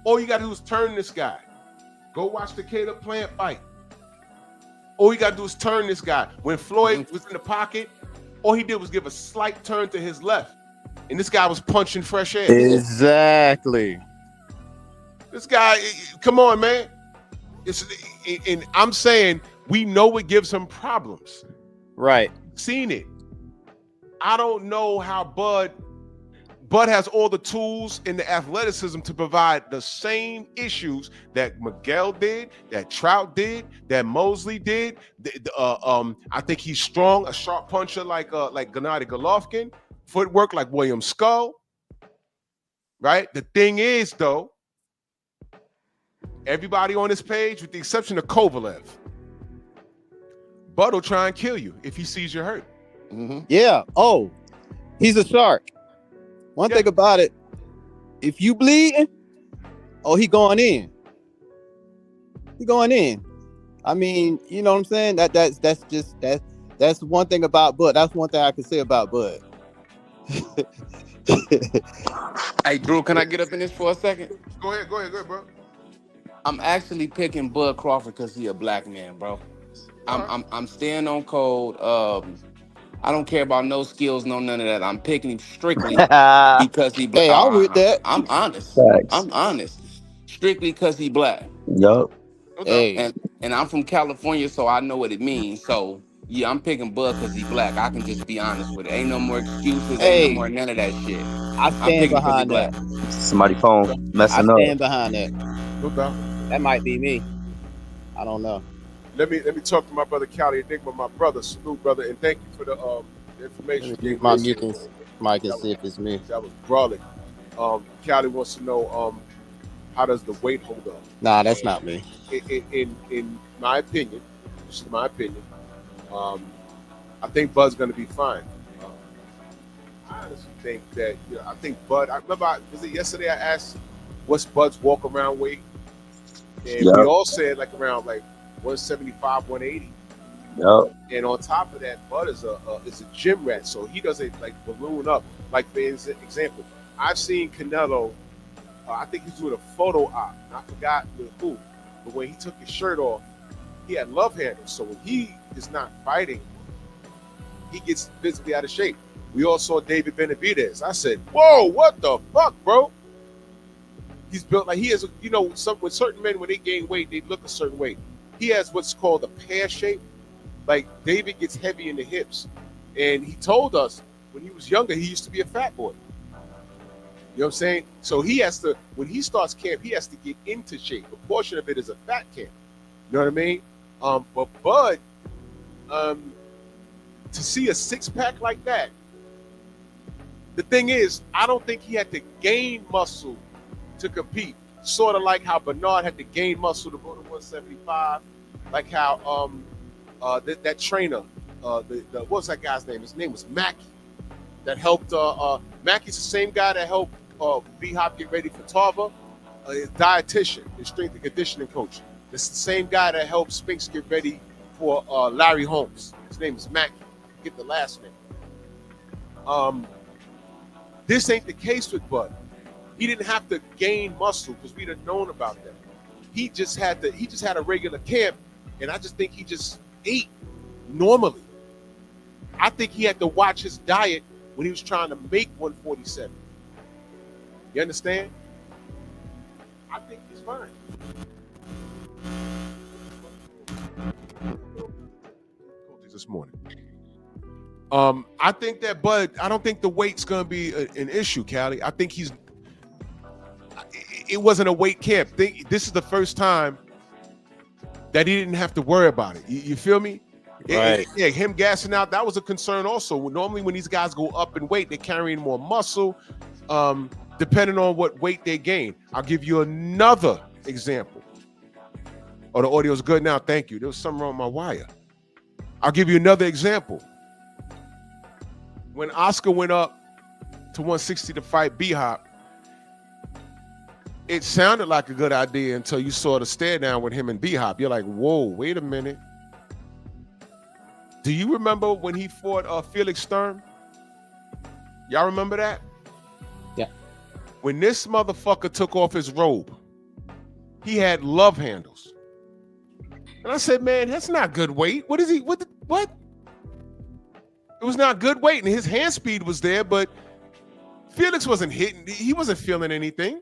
All you got to do is turn this guy. Go watch the Caleb Plant fight. All you got to do is turn this guy. When Floyd was in the pocket, all he did was give a slight turn to his left. And this guy was punching fresh air. Exactly. This guy, come on, man. And I'm saying we know it gives him problems. Right. Seen it. I don't know how Bud has all the tools and the athleticism to provide the same issues that Miguel did, that Trout did, that Mosley did. I think he's strong, a sharp puncher like Gennady Golovkin, footwork like William Skull. Right? The thing is, though, everybody on this page, with the exception of Kovalev, Bud will try and kill you if he sees you hurt. Mm-hmm. Yeah. Oh, he's a shark. One thing about it, if you bleeding, he going in. He going in. I mean, you know what I'm saying? That's one thing about Bud. That's one thing I can say about Bud. Hey, Drew, can I get up in this for a second? Go ahead, bro. I'm actually picking Bud Crawford because he a black man, bro. I'm staying on code. I don't care about no skills, none of that. I'm picking him strictly because he black. Hey, I'm with that. I'm honest. Facts. I'm honest. Strictly because he black. Yup. Hey. And I'm from California, so I know what it means. So yeah, I'm picking Bud because he black. I can just be honest with it. Ain't no more excuses. Ain't no more none of that shit. I stand behind that. Somebody phone messing up. I stand behind that. No doubt. That might be me. I don't know. Let me talk to my brother Cali Enigma, my brother, salute brother, and thank you for the information. My Mike can see if it's me. That was brawling. Cali wants to know how does the weight hold up? Nah, that's not me. In my opinion, this is my opinion. I think Bud's going to be fine. I honestly think that I think Bud. I remember was it yesterday? I asked what's Bud's walk around weight, and we all said like around like 175, 180. Yep. And on top of that, Bud is a gym rat, so he doesn't like balloon up. Like for example, I've seen Canelo. I think he's doing a photo op. I forgot with who, but when he took his shirt off, he had love handles. So when he is not fighting, he gets physically out of shape. We all saw David Benavidez. I said, "Whoa, what the fuck, bro?" He's built like he has. With certain men, when they gain weight, they look a certain way. He has what's called a pear shape. Like David gets heavy in the hips, and he told us when he was younger, he used to be a fat boy. You know what I'm saying? So he has to, when he starts camp, he has to get into shape. A portion of it is a fat camp. You know what I mean? But Bud, to see a six-pack like that, the thing is, I don't think he had to gain muscle to compete. Sort of like how Bernard had to gain muscle to go to 175. Like how that trainer, what was that guy's name? His name was Mackey. That helped. Mackey's the same guy that helped B-Hop get ready for Tarver. His dietitian, his strength and conditioning coach. It's the same guy that helped Spinks get ready for Larry Holmes. His name is Mackey. Get the last name. This ain't the case with Bud. He didn't have to gain muscle because we'd have known about that. He just had a regular camp, and I just think he just ate normally. I think he had to watch his diet when he was trying to make 147. You understand? I think he's fine. This morning. I think that Bud, I don't think the weight's going to be an issue, Callie. I think it wasn't a weight camp. This is the first time that he didn't have to worry about it. You feel me? Right. Yeah, him gassing out, that was a concern also. Normally when these guys go up in weight, they're carrying more muscle, depending on what weight they gain. I'll give you another example. Oh, the audio's good now. Thank you. There was something wrong with my wire. I'll give you another example. When Oscar went up to 160 to fight B-Hop, it sounded like a good idea until you saw the stare down with him and B-Hop. You're like, whoa, wait a minute. Do you remember when he fought Felix Sturm? Y'all remember that? Yeah. When this motherfucker took off his robe, he had love handles. And I said, man, that's not good weight. What is he? What? It was not good weight, and his hand speed was there, but Felix wasn't hitting. He wasn't feeling anything.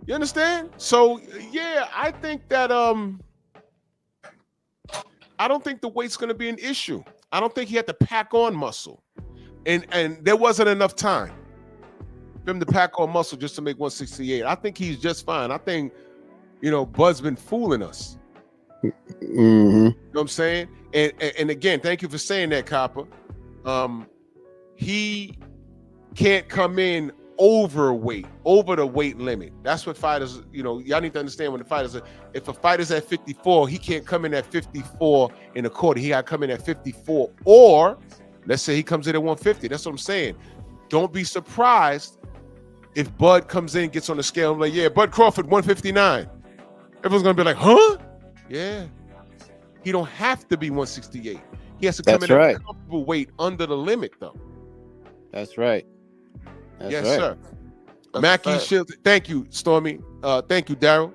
You understand? So yeah, I think that I don't think the weight's going to be an issue. I don't think he had to pack on muscle, and there wasn't enough time for him to pack on muscle just to make 168. I think he's just fine. I think Bud's been fooling us. Mm-hmm. You know what I'm saying? And again, thank you for saying that, Copper. He can't come in over the weight limit. That's what fighters, y'all need to understand when the fighters if a fighter's at 54, he can't come in at 54 and a quarter. He got to come in at 54, or let's say he comes in at 150. That's what I'm saying. Don't be surprised if Bud comes in, gets on the scale, and like, yeah, Bud Crawford 159. Everyone's gonna be like, huh? Yeah. He don't have to be 168. He has to come in at a comfortable weight under the limit, though. That's right. Yes, sir. Mackie Shields. Thank you, Stormy. Thank you, Daryl.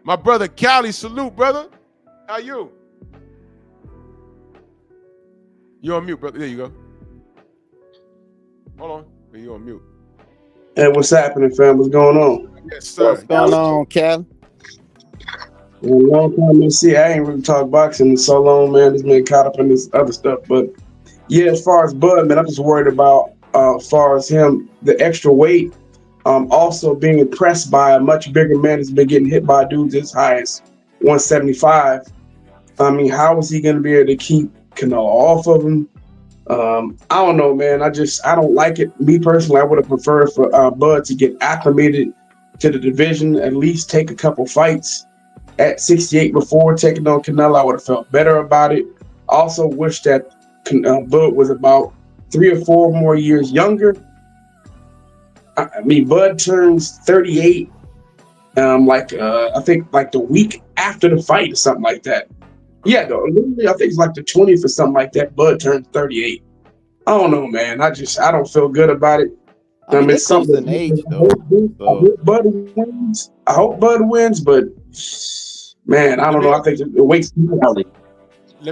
My brother Cali, salute, brother. How you? You're on mute, brother. There you go. Hold on. You're on mute. Hey, what's happening, fam? What's going on? Yes, sir. What's going on, Cal? A long time no see. I ain't really talked boxing in so long, man. Just been caught up in this other stuff. But yeah, as far as Bud, man, I'm just worried about as far as him, the extra weight. Also being impressed by a much bigger man that's been getting hit by dudes as high as 175. I mean, how is he going to be able to keep Canelo off of him? I don't know, man. I don't like it. Me personally, I would have preferred for Bud to get acclimated to the division, at least take a couple fights at 68 before taking on Canelo. I would have felt better about it. Also wish that Bud was about 3 or 4 more years younger. I mean, Bud turns 38, I think like the week after the fight or something like that. Yeah, though, literally, I think it's like the 20th or something like that. Bud turned 38. I don't know, man. I don't feel good about it. I mean, it's close in age, though. I hope Bud wins. I hope Bud wins, but man, I don't know. I think the weight's Let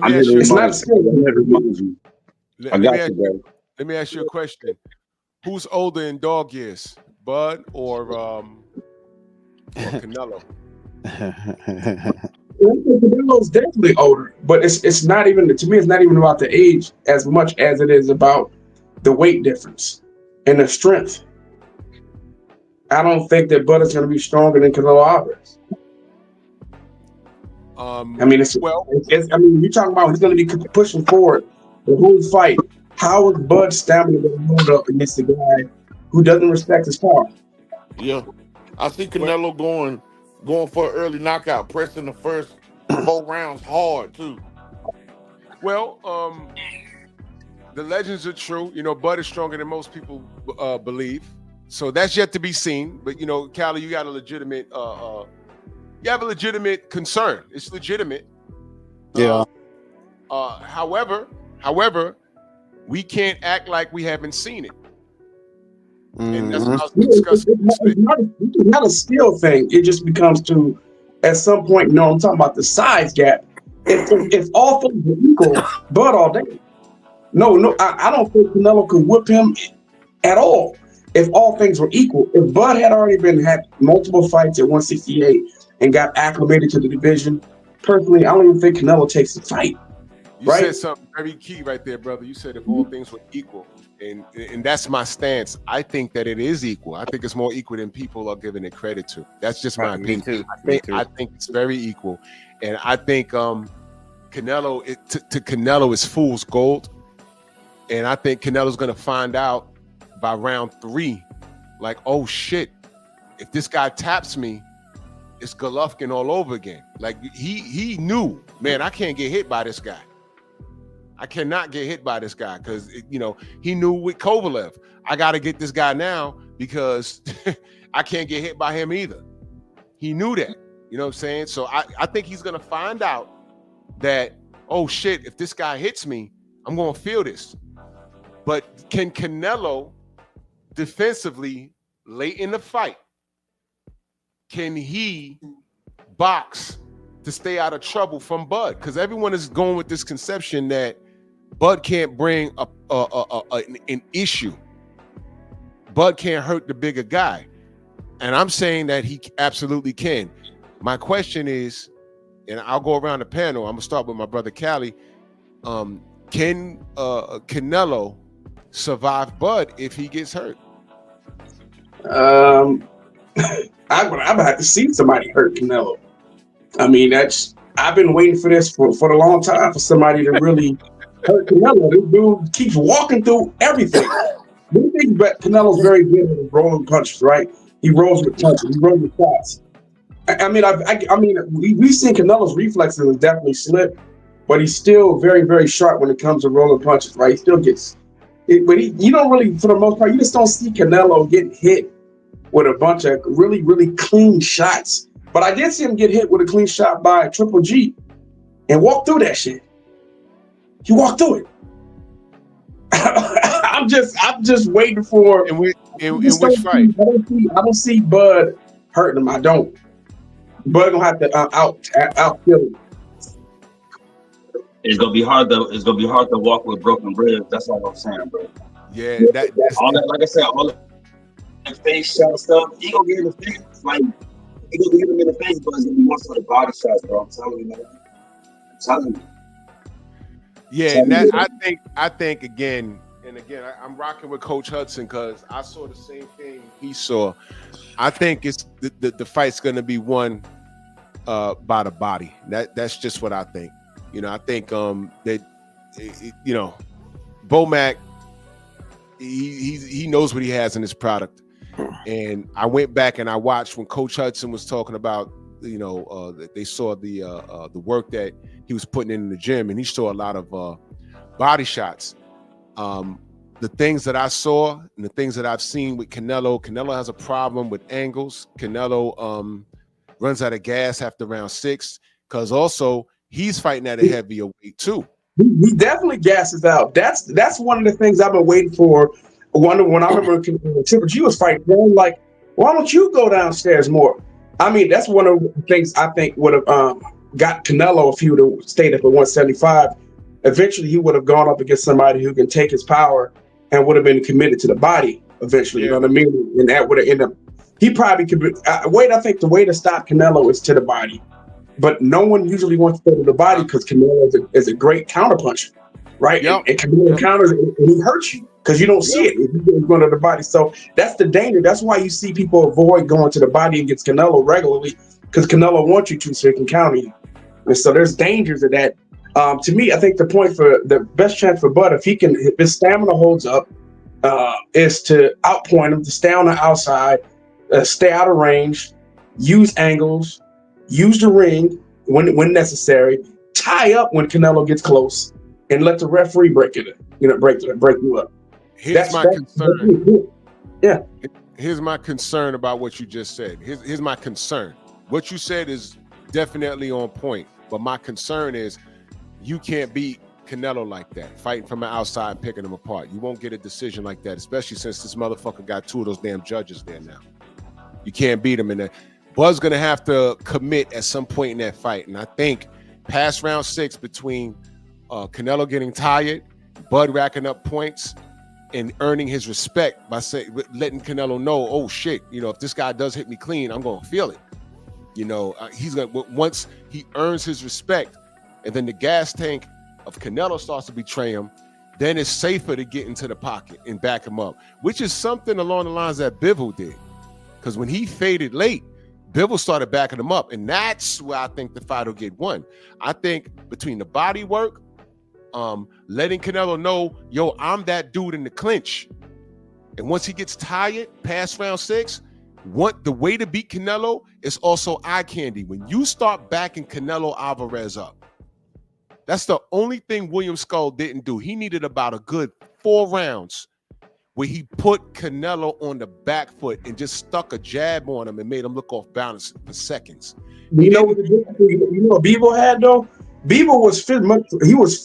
me ask you. It's not a skill. Let me ask you a question. Who's older in dog years, Bud or Canelo? Canelo's definitely older, but it's not even, to me, it's not even about the age as much as it is about the weight difference and the strength. I don't think that Bud is going to be stronger than Canelo Alvarez. I mean, you're talking about he's going to be pushing forward the whole fight. How is Bud's stamina going to hold up against the guy who doesn't respect his power? Yeah, I see Canelo going for an early knockout, pressing the first 4 rounds hard too. Well, the legends are true. Bud is stronger than most people believe. So that's yet to be seen. But Cali, you got a legitimate concern. It's legitimate. Yeah. However, we can't act like we haven't seen it. And that's what I was discussing. It's not a skill thing. It just becomes to, at some point, I'm talking about the size gap. If all things were equal, Bud all day. No, I don't think Canelo could whip him at all. If all things were equal, if Bud had already had multiple fights at 168 and got acclimated to the division, personally, I don't even think Canelo takes the fight. You said something very key right there, brother. You said if all things were equal, and that's my stance. I think that it is equal. I think it's more equal than people are giving it credit to. That's just my opinion. I think it's very equal, and I think Canelo to Canelo is fool's gold, and I think Canelo's going to find out by round 3, like, oh shit, if this guy taps me, it's Golovkin all over again. Like he knew, man, I can't get hit by this guy. I cannot get hit by this guy because, he knew with Kovalev, I got to get this guy now because I can't get hit by him either. He knew that, you know what I'm saying? So I think he's going to find out that, oh shit, if this guy hits me, I'm gonna feel this. But can Canelo defensively late in the fight, can he box to stay out of trouble from Bud? Because everyone is going with this conception that Bud can't bring an issue. Bud can't hurt the bigger guy. And I'm saying that he absolutely can. My question is, and I'll go around the panel, I'm gonna start with my brother Cali. Can Canelo survive Bud if he gets hurt? I would have to see somebody hurt Canelo. I mean, I've been waiting for this for a long time for somebody to really hurt Canelo. This dude keeps walking through everything. One thing, but Canelo's very good at rolling punches, right? He rolls with punches. He rolls with shots. I mean, we've seen Canelo's reflexes is definitely slip, but he's still very, very sharp when it comes to rolling punches, right? He still gets it, but you don't really, for the most part, you just don't see Canelo getting hit with a bunch of really, really clean shots. But I did see him get hit with a clean shot by Triple G and walk through that shit. He walked through it. I'm just waiting for. In which fight? I don't see Bud hurting him. I don't. Bud gonna have to outkill him. It's gonna be hard to walk with broken ribs. That's all I'm saying, bro. Yeah, like I said, all that face shot stuff. He gonna get in the face, like he gonna get him in the face, but it's gonna be more for the body shots, bro. I'm telling you, man. I'm telling you. Yeah, and that I think again, I'm rocking with Coach Hudson because I saw the same thing he saw. I think it's the fight's gonna be won by the body. That's just what I think. You know, I think Bomac, he knows what he has in his product. And I went back and I watched when Coach Hudson was talking about, they saw the work that he was putting in the gym, and he saw a lot of body shots. The things that I saw and the things that I've seen with Canelo has a problem with angles. Canelo runs out of gas after round 6 because also he's fighting at a heavier weight too. He definitely gasses out. That's one of the things I've been waiting for. When I remember Triple G was fighting, I'm like, why don't you go downstairs more? I mean, that's one of the things I think would have got Canelo if he would have stayed up at 175. Eventually, he would have gone up against somebody who can take his power and would have been committed to the body eventually. Yeah. You know what I mean? And that would have ended up. He probably could be. I think the way to stop Canelo is to the body. But no one usually wants to go to the body because Canelo is a great counterpuncher, right? Yep. And Canelo counters and he hurts you because you don't see it if you're going to the body. So that's the danger. That's why you see people avoid going to the body against Canelo regularly because Canelo wants you to so he can counter you. And so there's dangers of that. To me, I think the point for the best chance for Bud, if his stamina holds up, is to outpoint him, to stay on the outside, stay out of range, use angles, use the ring when necessary, tie up when Canelo gets close, and let the referee break you up. Here's my concern. Yeah. Here's my concern about what you just said. Here's my concern. What you said is definitely on point, but my concern is you can't beat Canelo like that, fighting from the outside and picking him apart. You won't get a decision like that, especially since this motherfucker got 2 of those damn judges there now. You can't beat him in there. Bud's gonna have to commit at some point in that fight, and I think past round 6 between Canelo getting tired, Bud racking up points, and earning his respect by letting Canelo know, oh shit, if this guy does hit me clean, I'm gonna feel it. He's gonna once he earns his respect, and then the gas tank of Canelo starts to betray him, then it's safer to get into the pocket and back him up, which is something along the lines that Bivol did, because when he faded late, Bivol started backing him up, and that's where I think the fight will get won. I think between the body work, letting Canelo know, yo, I'm that dude in the clinch. And once he gets tired past round 6, the way to beat Canelo is also eye candy. When you start backing Canelo Alvarez up, that's the only thing William Skull didn't do. He needed about a good 4 rounds where he put Canelo on the back foot and just stuck a jab on him and made him look off balance for seconds. You know what Bivol had though? Bivol was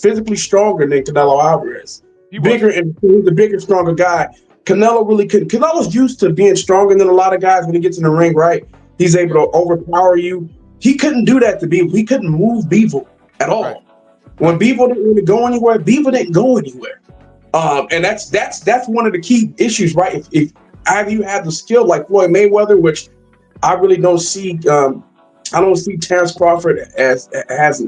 physically stronger than Canelo Alvarez. He Bigger was. and he was the bigger, stronger guy. Canelo really couldn't. Canelo's used to being stronger than a lot of guys when he gets in the ring, right? He's able to overpower you. He couldn't do that to Bivol. He couldn't move Bivol at all. Right. When Right. Bivol didn't really go anywhere, Bivol didn't go anywhere. And that's one of the key issues, right? If either you have the skill like Floyd Mayweather, which I really don't see. I don't see Terrence Crawford as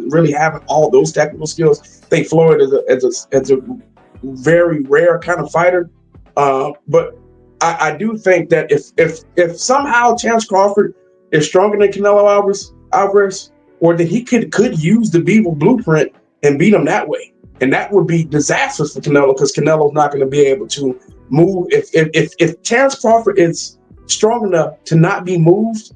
really having all those technical skills. I think Floyd is a very rare kind of fighter. But I do think that if somehow Terrence Crawford is stronger than Canelo Alvarez, or that he could use the Bivol blueprint and beat him that way, and that would be disastrous for Canelo because Canelo's not going to be able to move. If Terrence Crawford is strong enough to not be moved,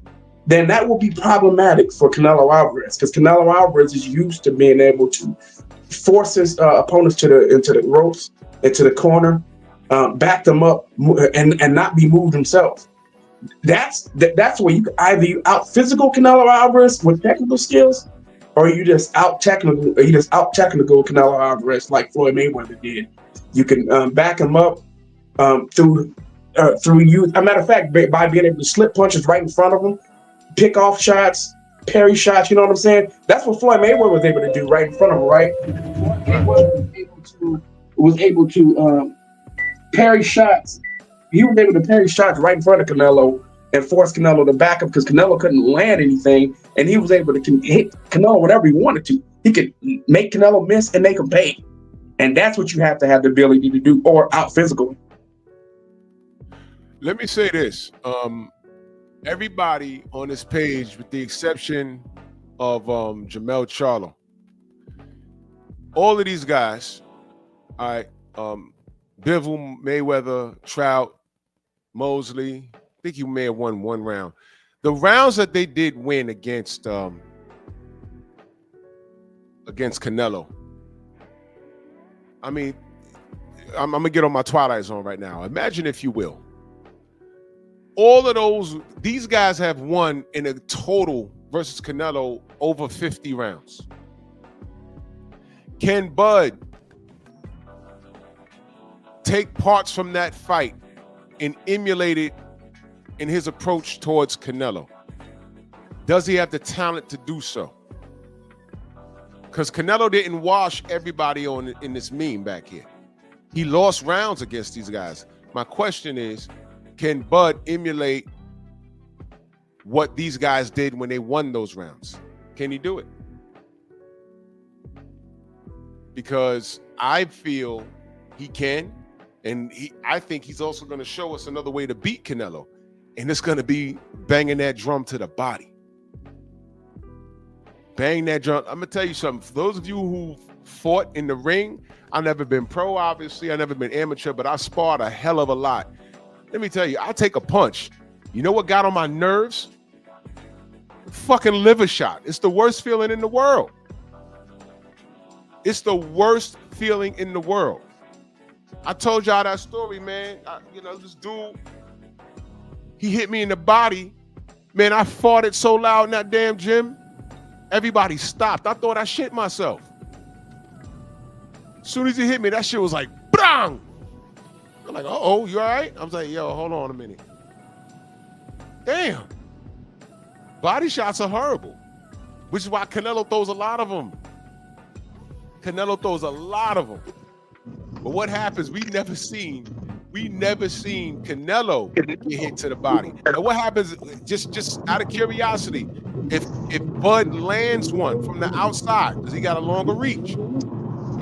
then that will be problematic for Canelo Alvarez because Canelo Alvarez is used to being able to force his opponents into the ropes, into the corner, back them up, and not be moved himself. That's where you out physical Canelo Alvarez with technical skills, or you just out technical Canelo Alvarez like Floyd Mayweather did. You can back him up through you. As a matter of fact, by being able to slip punches right in front of him, pick off shots, parry shots. You know what I'm saying? That's what Floyd Mayweather was able to do right in front of him. Right? Floyd Mayweather was able to parry shots. He was able to parry shots right in front of Canelo and force Canelo to back up because Canelo couldn't land anything, and he was able to hit Canelo whatever he wanted to. He could make Canelo miss and make him pay, and that's what you have to have the ability to do, or out physical. Let me say this. Everybody on this page, with the exception of Jamel Charlo, all of these guys, all right, Bivol, Mayweather, Trout, Mosley, I think you may have won one round. The rounds that they did win against Canelo, I mean, I'm gonna get on my Twilight Zone right now. Imagine, if you will, all of these guys have won in a total versus Canelo over 50 rounds. Can Bud take parts from that fight and emulate it in his approach towards Canelo? Does he have the talent to do so? Because Canelo didn't wash everybody in this meme back here. He lost rounds against these guys. My question is, can Bud emulate what these guys did when they won those rounds? Can he do it? Because I feel he can, and I think he's also going to show us another way to beat Canelo, and it's going to be banging that drum to the body. Bang that drum. I'm going to tell you something. For those of you who fought in the ring, I've never been pro, obviously. I've never been amateur, but I sparred a hell of a lot. Let me tell you, I'll take a punch. You know what got on my nerves? Fucking liver shot. It's the worst feeling in the world. It's the worst feeling in the world. I told y'all that story, man. This dude, he hit me in the body. Man, I farted so loud in that damn gym. Everybody stopped. I thought I shit myself. As soon as he hit me, that shit was like, bang! I'm like, uh-oh, you all right? I was like, yo, hold on a minute. Damn. Body shots are horrible, which is why Canelo throws a lot of them. But what happens, we never seen Canelo get hit to the body. And what happens, just out of curiosity, if Bud lands one from the outside, because he got a longer reach,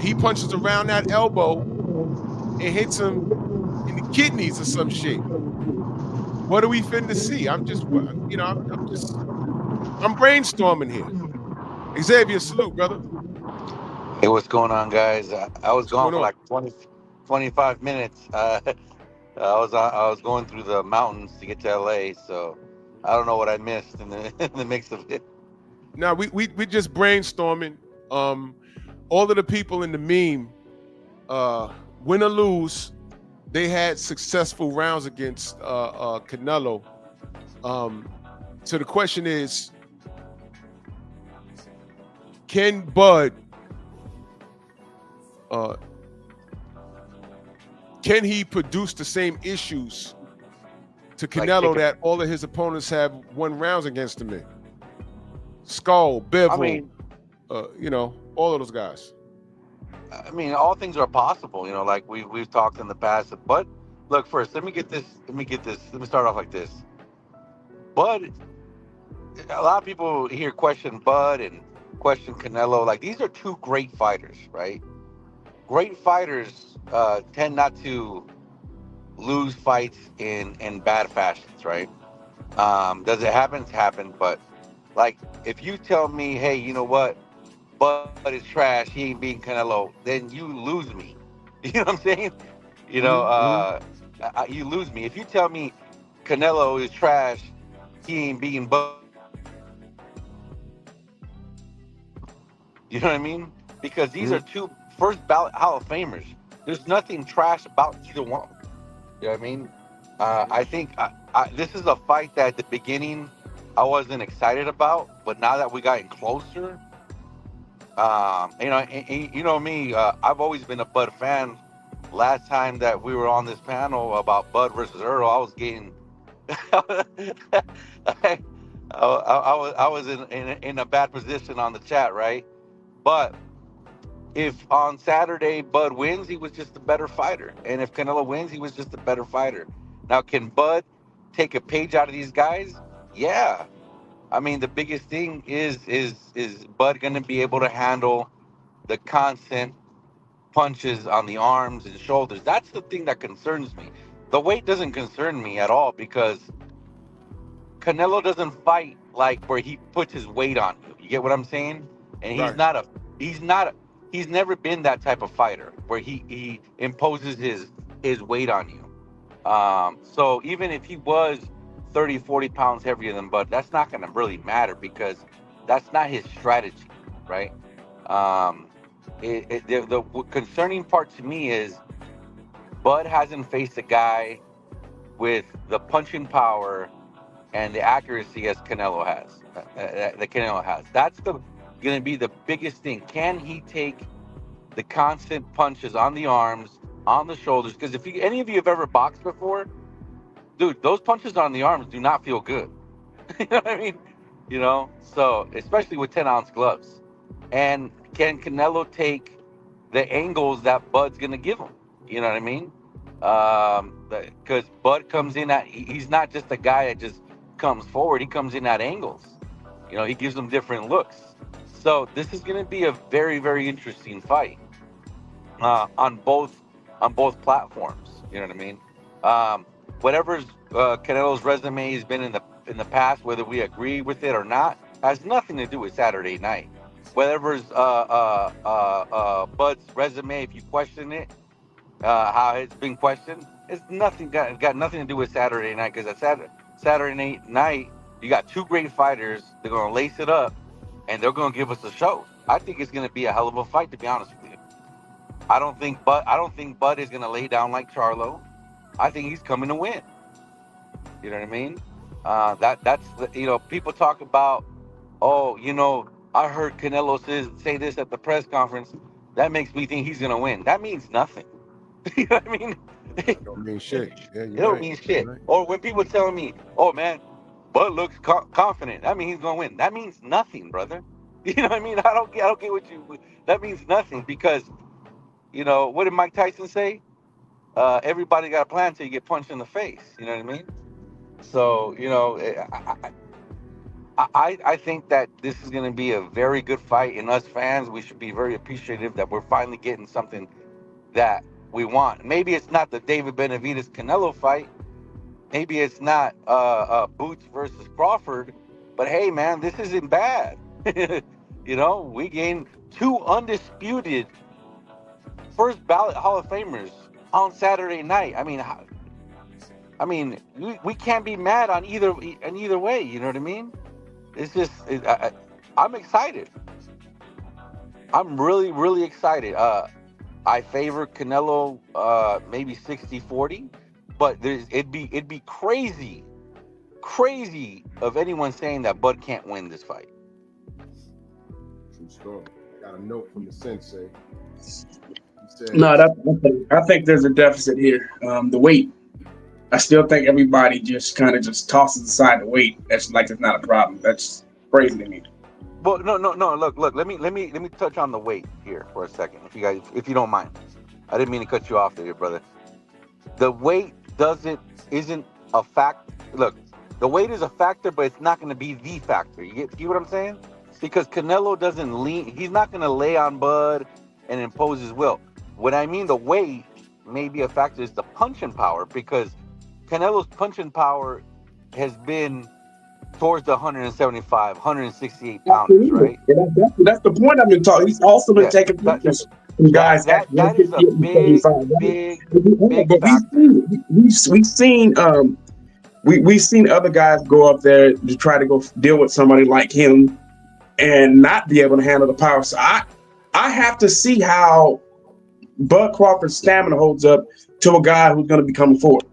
he punches around that elbow and hits him in the kidneys or some shit. What are we finna see? I'm brainstorming here. Xavier, salute, brother. Hey, what's going on, guys? I was gone for like 25 minutes. I was going through the mountains to get to LA, so I don't know what I missed in the mix of it. Now we just brainstorming. All of the people in the meme, win or lose, they had successful rounds against Canelo. So the question is, can Bud can he produce the same issues to Like Canelo take a. that all of his opponents have won rounds against him in? Skull, I Bivol, mean, all of those guys. all things are possible. Like we've talked in the past. But look, first, let me get this. Let me get this. Let me start off like this. Bud, a lot of people here question Bud and question Canelo. Like these are two great fighters, right? Great fighters tend not to lose fights in bad fashions, right? Does it happen? It's happened. But like, if you tell me, hey, you know what, Bud is trash, he ain't beating Canelo, then you lose me. You know what I'm saying? Mm-hmm. You lose me. If you tell me Canelo is trash, he ain't beating Bud, you know what I mean? Because these are Mm-hmm. two first ballot Hall of Famers. There's nothing trash about either one. You know what I mean? I think this is a fight that at the beginning I wasn't excited about, but now that we gotten closer, you know me, I've always been a Bud fan. Last time that we were on this panel about Bud versus Earl, I was getting, I was in a bad position on the chat, right? But if on Saturday Bud wins, he was just a better fighter, and if Canelo wins, he was just a better fighter. Now, can Bud take a page out of these guys? Yeah. I mean, the biggest thing is Bud going to be able to handle the constant punches on the arms and shoulders? That's the thing that concerns me. The weight doesn't concern me at all because Canelo doesn't fight like where he puts his weight on you. You get what I'm saying? And Right. he's not a, he's never been that type of fighter where he imposes his weight on you. So even if he was 30, 40 pounds heavier than Bud, that's not going to really matter because that's not his strategy, right? Um, the concerning part to me is Bud hasn't faced a guy with the punching power and the accuracy as Canelo has. That Canelo has. That's going to be the biggest thing. Can he take the constant punches on the arms, on the shoulders? Because if any of you have ever boxed before, dude, those punches on the arms do not feel good. You know what I mean? So especially with 10-ounce gloves. And can Canelo take the angles that Bud's gonna give him? You know what I mean? Because Bud comes in he's not just a guy that just comes forward. He comes in at angles. He gives them different looks. So this is gonna be a very, very interesting fight on both platforms. You know what I mean? Whatever's Canelo's resume has been in the past, whether we agree with it or not, has nothing to do with Saturday night. Whatever's Bud's resume, if you question it, how it's been questioned, it's nothing got nothing to do with Saturday night because at Saturday night you got two great fighters. They're gonna lace it up, and they're gonna give us a show. I think it's gonna be a hell of a fight, to be honest with you. I don't think Bud is gonna lay down like Charlo. I think he's coming to win. You know what I mean? People talk about, oh, I heard Canelo say this at the press conference. That makes me think he's gonna win. That means nothing. You know what I mean? That don't mean shit. Yeah, It you're don't right. mean You're shit. right. Or when people telling me, "Oh man, Bud looks confident," that means he's gonna win. That means nothing, brother. You know what I mean? I don't get what you. That means nothing because what did Mike Tyson say? Everybody got a plan until you get punched in the face. You know what I mean? So I think that this is going to be a very good fight, and us fans, we should be very appreciative that we're finally getting something that we want. Maybe it's not the David Benavidez Canelo fight. Maybe it's not Boots versus Crawford, but hey, man, this isn't bad. We gained two undisputed first ballot Hall of Famers on Saturday night. We can't be mad on either way. You know what I mean? It's just I'm excited. I'm really, really excited. I favor Canelo maybe 60-40, but it'd be crazy of anyone saying that Bud can't win this fight. story. I got a note from the sensei. He No, says, I think there's a deficit here. The weight. I still think everybody just kind of just tosses aside the weight. That's like it's not a problem. That's crazy to me. Well, no. Look. Let me touch on the weight here for a second, if you don't mind. I didn't mean to cut you off there, brother. The weight isn't a fact. Look, the weight is a factor, but it's not going to be the factor. You get what I'm saying? Because Canelo doesn't lean. He's not going to lay on Bud and impose his will. What I mean, the weight may be a factor is the punching power, because Canelo's punching power has been towards the 175, 168 pounders, Absolutely. right? That's the point I've been talking. He's also been Yeah, taking pictures from guys at that is a 158 and big, 75. big, Right? big But factor. we've seen other guys go up there to try to go deal with somebody like him and not be able to handle the power. So I have to see how Bud Crawford's stamina holds up to a guy who's going to become a forward.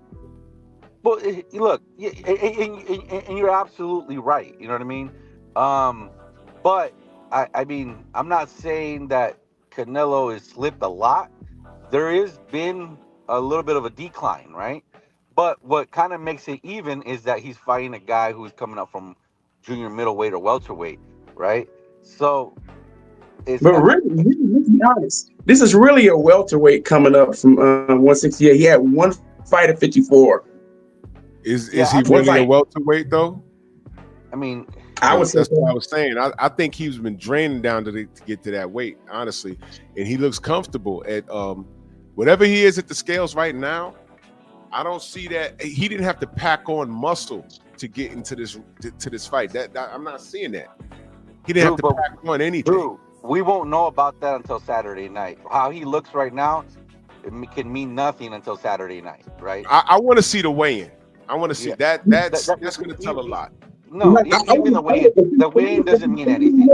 Well, look, and you're absolutely right. You know what I mean? But I mean, I'm not saying that Canelo has slipped a lot. There has been a little bit of a decline, right? But what kind of makes it even is that he's fighting a guy who's coming up from junior middleweight or welterweight, right? So it's But not. really, let's be honest. This is really a welterweight coming up from 168. He had one fight at 54. Is Yeah, he really a welterweight though? I mean, I would say That's what I so. was saying. I think he's been draining down to get to that weight, honestly, and he looks comfortable at whatever he is at the scales right now. I don't see that he didn't have to pack on muscle to get into this fight. That I'm not seeing that. He didn't have to pack on anything. Drew, we won't know about that until Saturday night. How he looks right now, it can mean nothing until Saturday night, right? I want to see the weigh-in. I want to see that. That's going to tell a lot. No, even the weigh-in doesn't mean anything.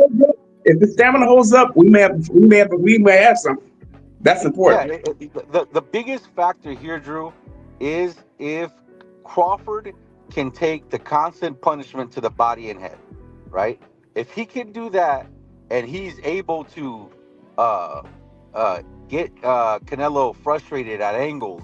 If the stamina holds up, we may have something. That's important. Yeah, the biggest factor here, Drew, is if Crawford can take the constant punishment to the body and head, right? If he can do that, and he's able to get Canelo frustrated at angles,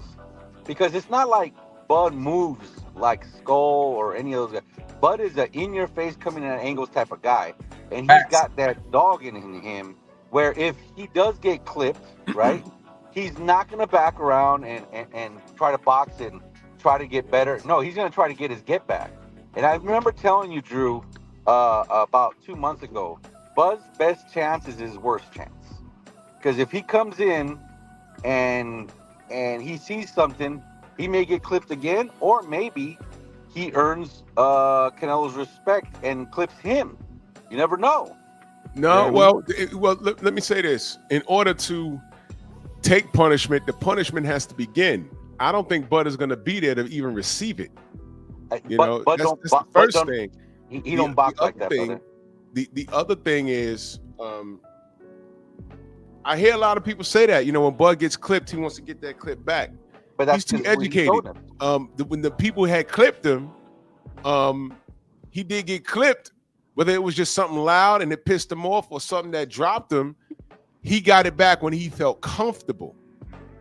because it's not like Bud moves like Skull or any of those guys. Bud is an in-your-face, coming at angles type of guy, and he's got that dog in him where if he does get clipped, right, he's not going to back around and try to box and try to get better. No, he's going to try to get his get back. And I remember telling you, Drew, about 2 months ago, Bud's best chance is his worst chance. Because if he comes in and he sees something, he may get clipped again, or maybe he earns Canelo's respect and clips him. You never know. No, well, let me say this. In order to take punishment, the punishment has to begin. I don't think Bud is going to be there to even receive it. That's the first thing. He don't box like that, brother. The other thing is, I hear a lot of people say that, when Bud gets clipped, he wants to get that clip back. But that's he's too educated. When the people had clipped him, he did get clipped, whether it was just something loud and it pissed him off or something that dropped him. He got it back when he felt comfortable.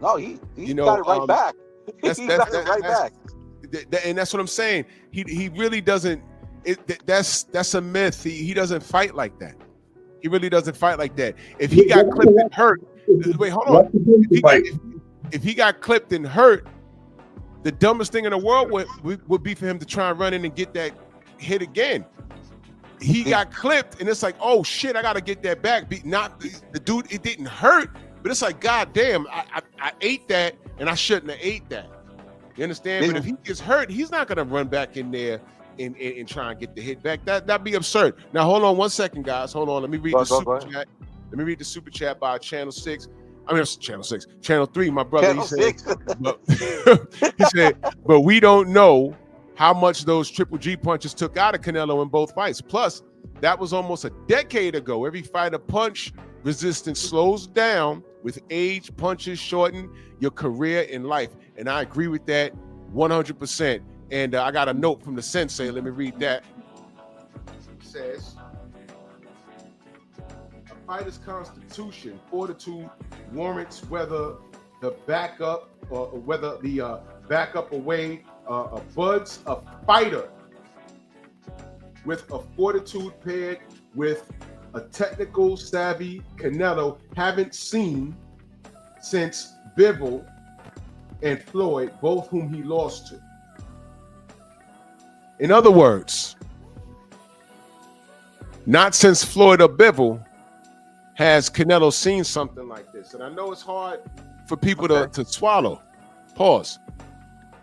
No, he got it right back. That's back. And that's what I'm saying. He really doesn't. That's a myth. He doesn't fight like that. He really doesn't fight like that. If he got clipped and hurt, wait, hold on. If he got clipped and hurt, the dumbest thing in the world would be for him to try and run in and get that hit again. He got clipped, and it's like, oh shit, I gotta get that back. Not the dude, it didn't hurt, but it's like, god damn, I ate that, and I shouldn't have ate that. You understand? But if he gets hurt, he's not gonna run back in there and try and get the hit back. That'd be absurd. Now hold on 1 second, guys. Hold on. Let me read the super chat. Let me read the super chat by Channel 6. I mean, Channel 6, Channel 3. My brother, he said, but we don't know how much those Triple G punches took out of Canelo in both fights. Plus, that was almost a decade ago. Every fighter punch resistance slows down with age. Punches shorten your career in life. And I agree with that 100%. And I got a note from the sensei. Let me read that. It says, a fighter's constitution, fortitude warrants whether the backup or whether the backup away Bud's a fighter with a fortitude paired with a technical savvy Canelo haven't seen since Bivol and Floyd, both whom he lost to. In other words, not since Floyd or Bivol has Canelo seen something like this. And I know it's hard for people to swallow. Pause.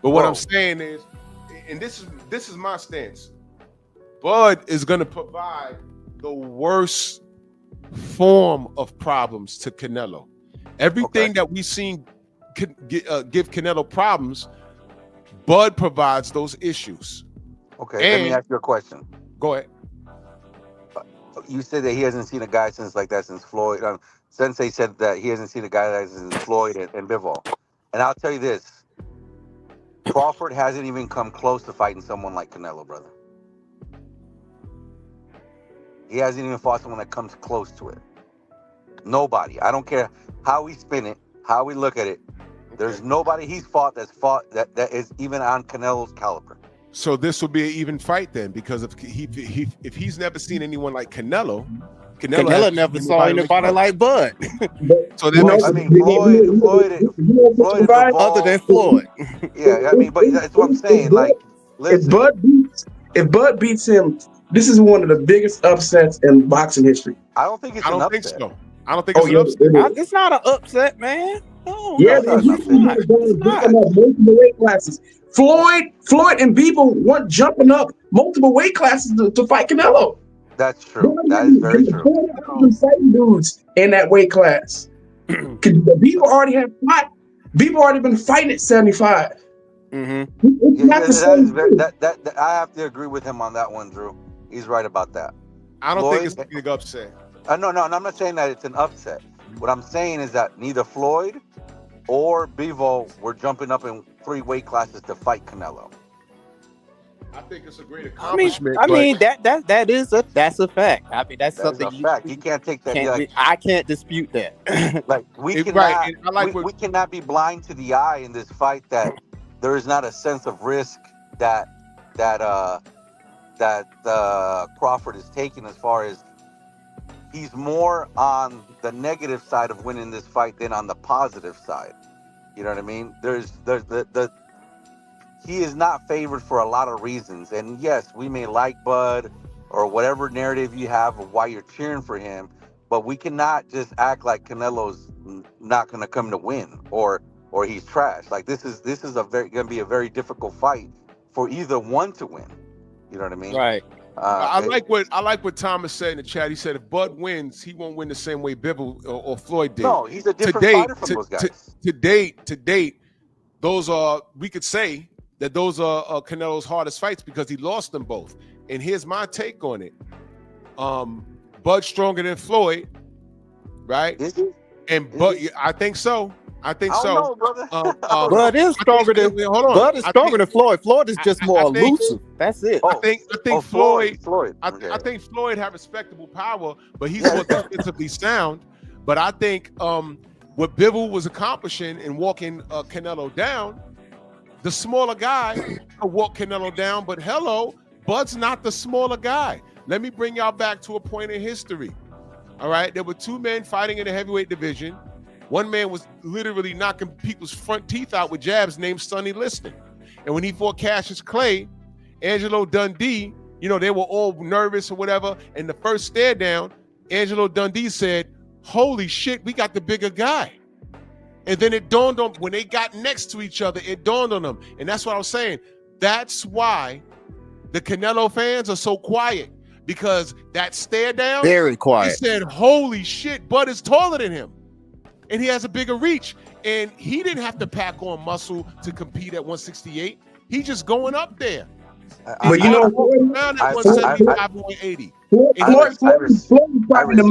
But what I'm saying is, and this is my stance, Bud is going to provide the worst form of problems to Canelo. Everything that we've seen give Canelo problems, Bud provides those issues. Okay, let me ask you a question. Go ahead. You said that he hasn't seen a guy since Floyd. Sensei said that he hasn't seen a guy since Floyd and Bivol. And I'll tell you this, Crawford hasn't even come close to fighting someone like Canelo, brother. He hasn't even fought someone that comes close to it. Nobody. I don't care how we spin it, how we look at it. There's nobody he's fought that is even on Canelo's caliber. So this will be an even fight then, because if he's never seen anyone like Canelo never saw anybody like Bud. So that Floyd other than Floyd. Yeah, I mean, but that's what I'm saying. Like, listen, if Bud beats him, this is one of the biggest upsets in boxing history. I don't think it's an upset. Think so. I don't think it's an upset. It's not an upset, man. No, yeah, it's not. Multiple weight classes. Floyd and Bivol weren't jumping up multiple weight classes to fight Canelo. That's true. That is very true. Fighting dudes in that weight class. Bivol already been fighting at 75. Mm-hmm. I have to agree with him on that one, Drew. He's right about that. I don't think it's a big upset. No, I'm not saying that it's an upset. What I'm saying is that neither Floyd or Bivol were jumping up in 3 weight classes to fight Canelo. I think it's a great accomplishment. That's a fact. I mean, that's something a fact. You can't take that. I can't dispute that. Like we cannot be blind to the eye in this fight that there is not a sense of risk that Crawford is taking, as far as he's more on the negative side of winning this fight than on the positive side. You know what I mean? He is not favored for a lot of reasons. And yes, we may like Bud or whatever narrative you have of why you're cheering for him, but we cannot just act like Canelo's not going to come to win or he's trash. Like this is going to be a very difficult fight for either one to win. You know what I mean? Right. I like what Thomas said in the chat. He said if Bud wins, he won't win the same way Bivol or Floyd did. No, he's a different fighter from those guys. To date, those are, we could say that those are Canelo's hardest fights because he lost them both. And here's my take on it. Bud's stronger than Floyd, right? Is he? And Bud, I think so. I think so. Know, brother. Bud is stronger than Bud is stronger than Floyd. Floyd is just more elusive. That's it. I think Floyd. Okay. I think Floyd have respectable power, but he's more defensively sound. But I think what Bivol was accomplishing in walking Canelo down, the smaller guy could walk Canelo down. But Bud's not the smaller guy. Let me bring y'all back to a point in history. All right, there were 2 men fighting in the heavyweight division. One man was literally knocking people's front teeth out with jabs named Sonny Liston. And when he fought Cassius Clay, Angelo Dundee, they were all nervous or whatever. And the first stare down, Angelo Dundee said, "Holy shit, we got the bigger guy." And then it dawned on, when they got next to each other, it dawned on them. And that's what I was saying. That's why the Canelo fans are so quiet, because that stare down, very quiet. He said, "Holy shit, Bud is taller than him. And he has a bigger reach." And he didn't have to pack on muscle to compete at 168. He's just going up there. But you know, around at 175, 180. Floyd is probably the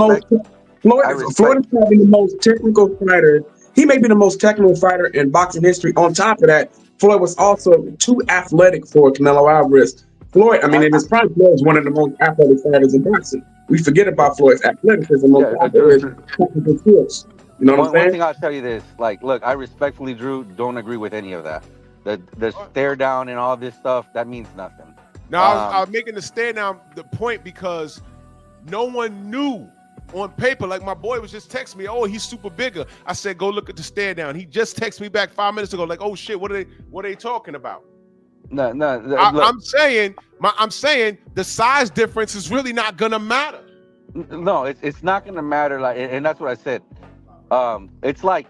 most technical fighter. He may be the most technical fighter in boxing history. On top of that, Floyd was also too athletic for Canelo Alvarez. Floyd, I mean, in his prime, Floyd is one of the most athletic fighters in boxing. We forget about Floyd's athleticism on top of his technical skills. You know what I'm One saying? thing I'll tell you this, like, look, I respectfully, Drew, don't agree with any of that. The stare down and all this stuff, that means nothing. Now, I was making the stare down the point because no one knew on paper. Like my boy was just texting me, oh, he's super bigger. I said, go look at the stare down. He just texted me back 5 minutes ago, like, oh shit, what are they talking about? No, I'm saying the size difference is really not gonna matter. No, it's not gonna matter. Like, and that's what I said. It's like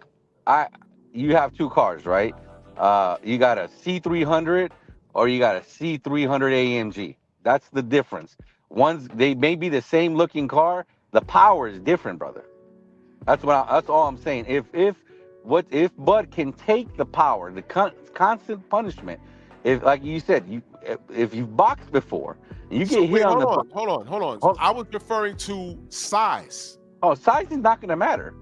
you have two cars, right? You got a C300 or you got a C300 AMG. That's the difference. They may be the same looking car, the power is different, brother. That's all I'm saying. If Bud can take the power, the constant punishment, if, like you said, if you've boxed before, you get hit on the. Hold on. I was referring to size. Oh, size is not going to matter.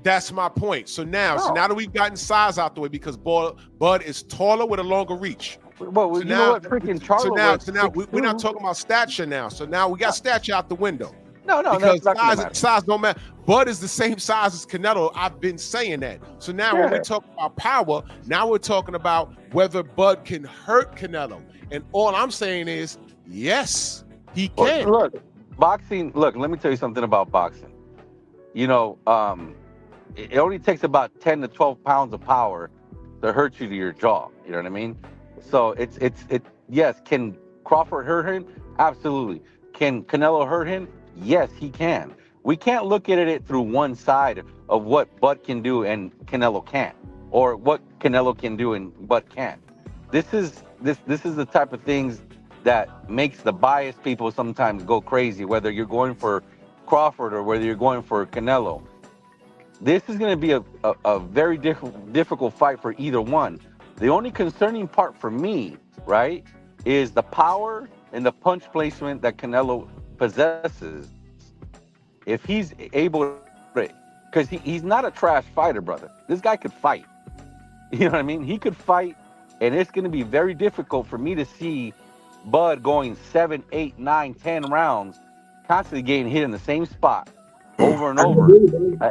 That's my point. So now that we've gotten size out the way, because Bud is taller with a longer reach. Well, so you know what? Freaking Charlo. So now we're not talking about stature now. So now we got stature out the window. No, because that's not size don't matter. Bud is the same size as Canelo. I've been saying that. So now when we talk about power, now we're talking about whether Bud can hurt Canelo. And all I'm saying is, yes, he can. Look, boxing. Look, let me tell you something about boxing. You know, it only takes about 10 to 12 pounds of power to hurt you to your jaw. You know what I mean? So yes, can Crawford hurt him? Absolutely. Can Canelo hurt him? Yes, he can. We can't look at it through one side of what Bud can do and Canelo can't, or what Canelo can do and Bud can't. This is the type of things that makes the biased people sometimes go crazy, whether you're going for Crawford or whether you're going for Canelo. This is going to be a very difficult fight for either one. The only concerning part for me, right, is the power and the punch placement that Canelo possesses. If he's able to, because he's not a trash fighter, brother. This guy could fight. You know what I mean? He could fight, and it's going to be very difficult for me to see Bud going 7, 8, 9, 10 rounds, constantly getting hit in the same spot over and over.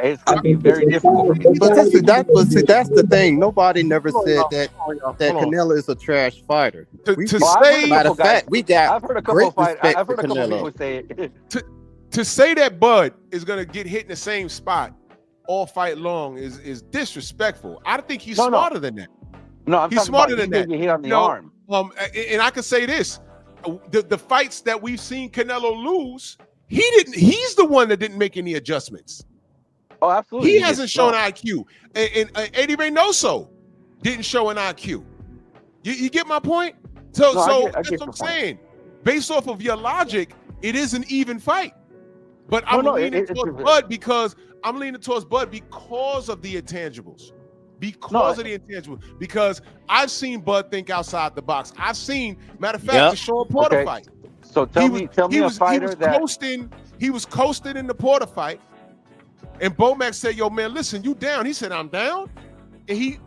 It's going to be very difficult for me. But that's the thing. Nobody never said that Canelo is a trash fighter. Matter of fact, we got I've heard a couple people say it. To say that Bud is going to get hit in the same spot all fight long is disrespectful. I think he's smarter than that. No, he's smarter than that. Get hit on the arm. And I can say this: the fights that we've seen Canelo lose, he's the one that didn't make any adjustments. Oh, absolutely. He hasn't shown IQ, and Eddie Reynoso didn't show an IQ. You get my point? So that's what I'm saying. Based off of your logic, it is an even fight. But I'm leaning towards Bud because of the intangibles. Because I've seen Bud think outside the box. I've seen, matter of fact, the Sean Porter fight. So tell me a fighter he was coasting in the Porter fight, and Bomac said, "Yo, man, listen, you down?" He said, "I'm down," and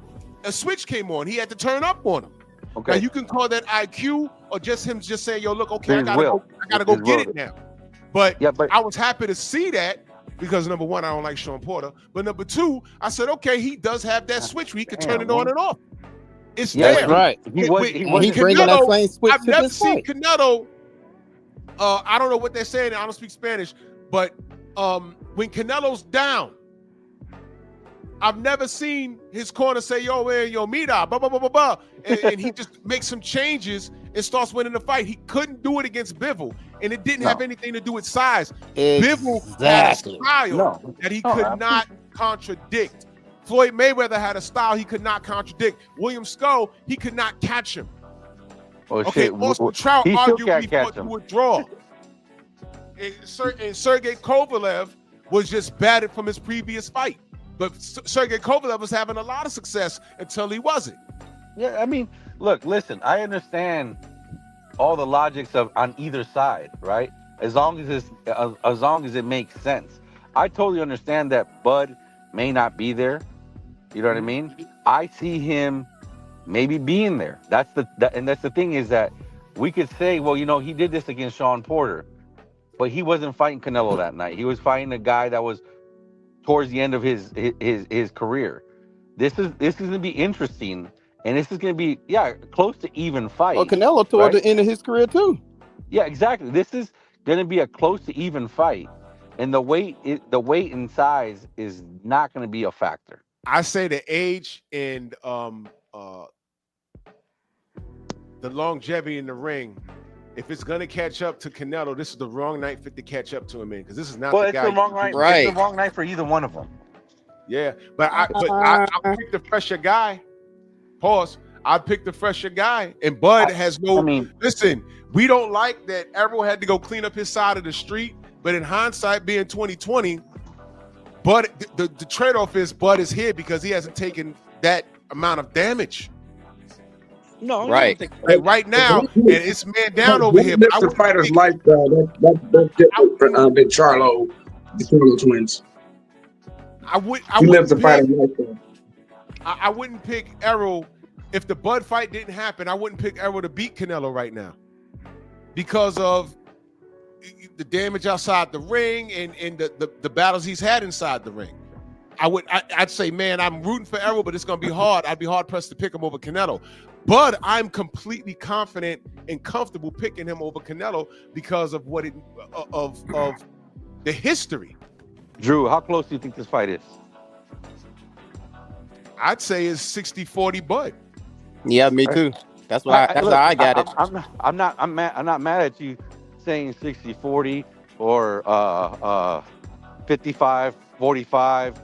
a switch came on. He had to turn up on him. Okay, now you can call that IQ or just him just saying, "Yo, look, okay, I gotta go get it now." But I was happy to see that because number one, I don't like Sean Porter. But number two, I said, okay, he does have that switch where he can turn it on and off. It's there. That's right. He's bringing that same switch. I've never seen Canelo. I don't know what they're saying. I don't speak Spanish. But when Canelo's down, I've never seen his corner say, yo, man, yo, mira, blah, blah, blah, blah, blah. And he just makes some changes and starts winning the fight. He couldn't do it against Bivol, and it didn't have anything to do with size. Bivol had a style that he could not contradict. Floyd Mayweather had a style he could not contradict. William Skull, he could not catch him. Austin Trout arguably fought to a draw. And Sergey Kovalev was just battered from his previous fight. But Sergey Kovalev was having a lot of success until he wasn't. Yeah, I mean, look, listen, I understand all the logics on either side, right? As long as it makes sense. I totally understand that Bud may not be there. You know what I mean? I see him maybe being there. That's the thing is that we could say, well, he did this against Sean Porter, but he wasn't fighting Canelo that night. He was fighting a guy that was towards the end of his career. This is going to be interesting, and this is going to be close to even fight. Well, Canelo toward the end of his career too. Yeah, exactly. This is going to be a close to even fight, and the weight and size is not going to be a factor. I say the age and the longevity in the ring. If it's gonna catch up to Canelo, this is the wrong night for it to catch up to him in, because this is not the guy. It's the wrong night. Right. It's the wrong night for either one of them. Yeah, but I'll pick the fresher guy. Pause. I'd pick the fresher guy, and Bud has no. Listen, we don't like that Errol had to go clean up his side of the street, but in hindsight, being 2020, Bud, the trade-off is Bud is here because he hasn't taken that amount of damage. No, right. Like right now, and it's man down over here. But the fighter's lifestyle. That's different than Charlo, the Charlo twins. He lives the fighter's lifestyle. I wouldn't pick Errol if the Bud fight didn't happen. I wouldn't pick Errol to beat Canelo right now because of the damage outside the ring and the battles he's had inside the ring. I'd say, man, I'm rooting for Errol, but it's gonna be hard. I'd be hard pressed to pick him over Canelo. But I'm completely confident and comfortable picking him over Canelo because of of the history. Drew, how close do you think this fight is? I'd say it's 60-40 Bud. Yeah, me too. That's what I got it. I'm not mad at you saying 60-40 or 55-45.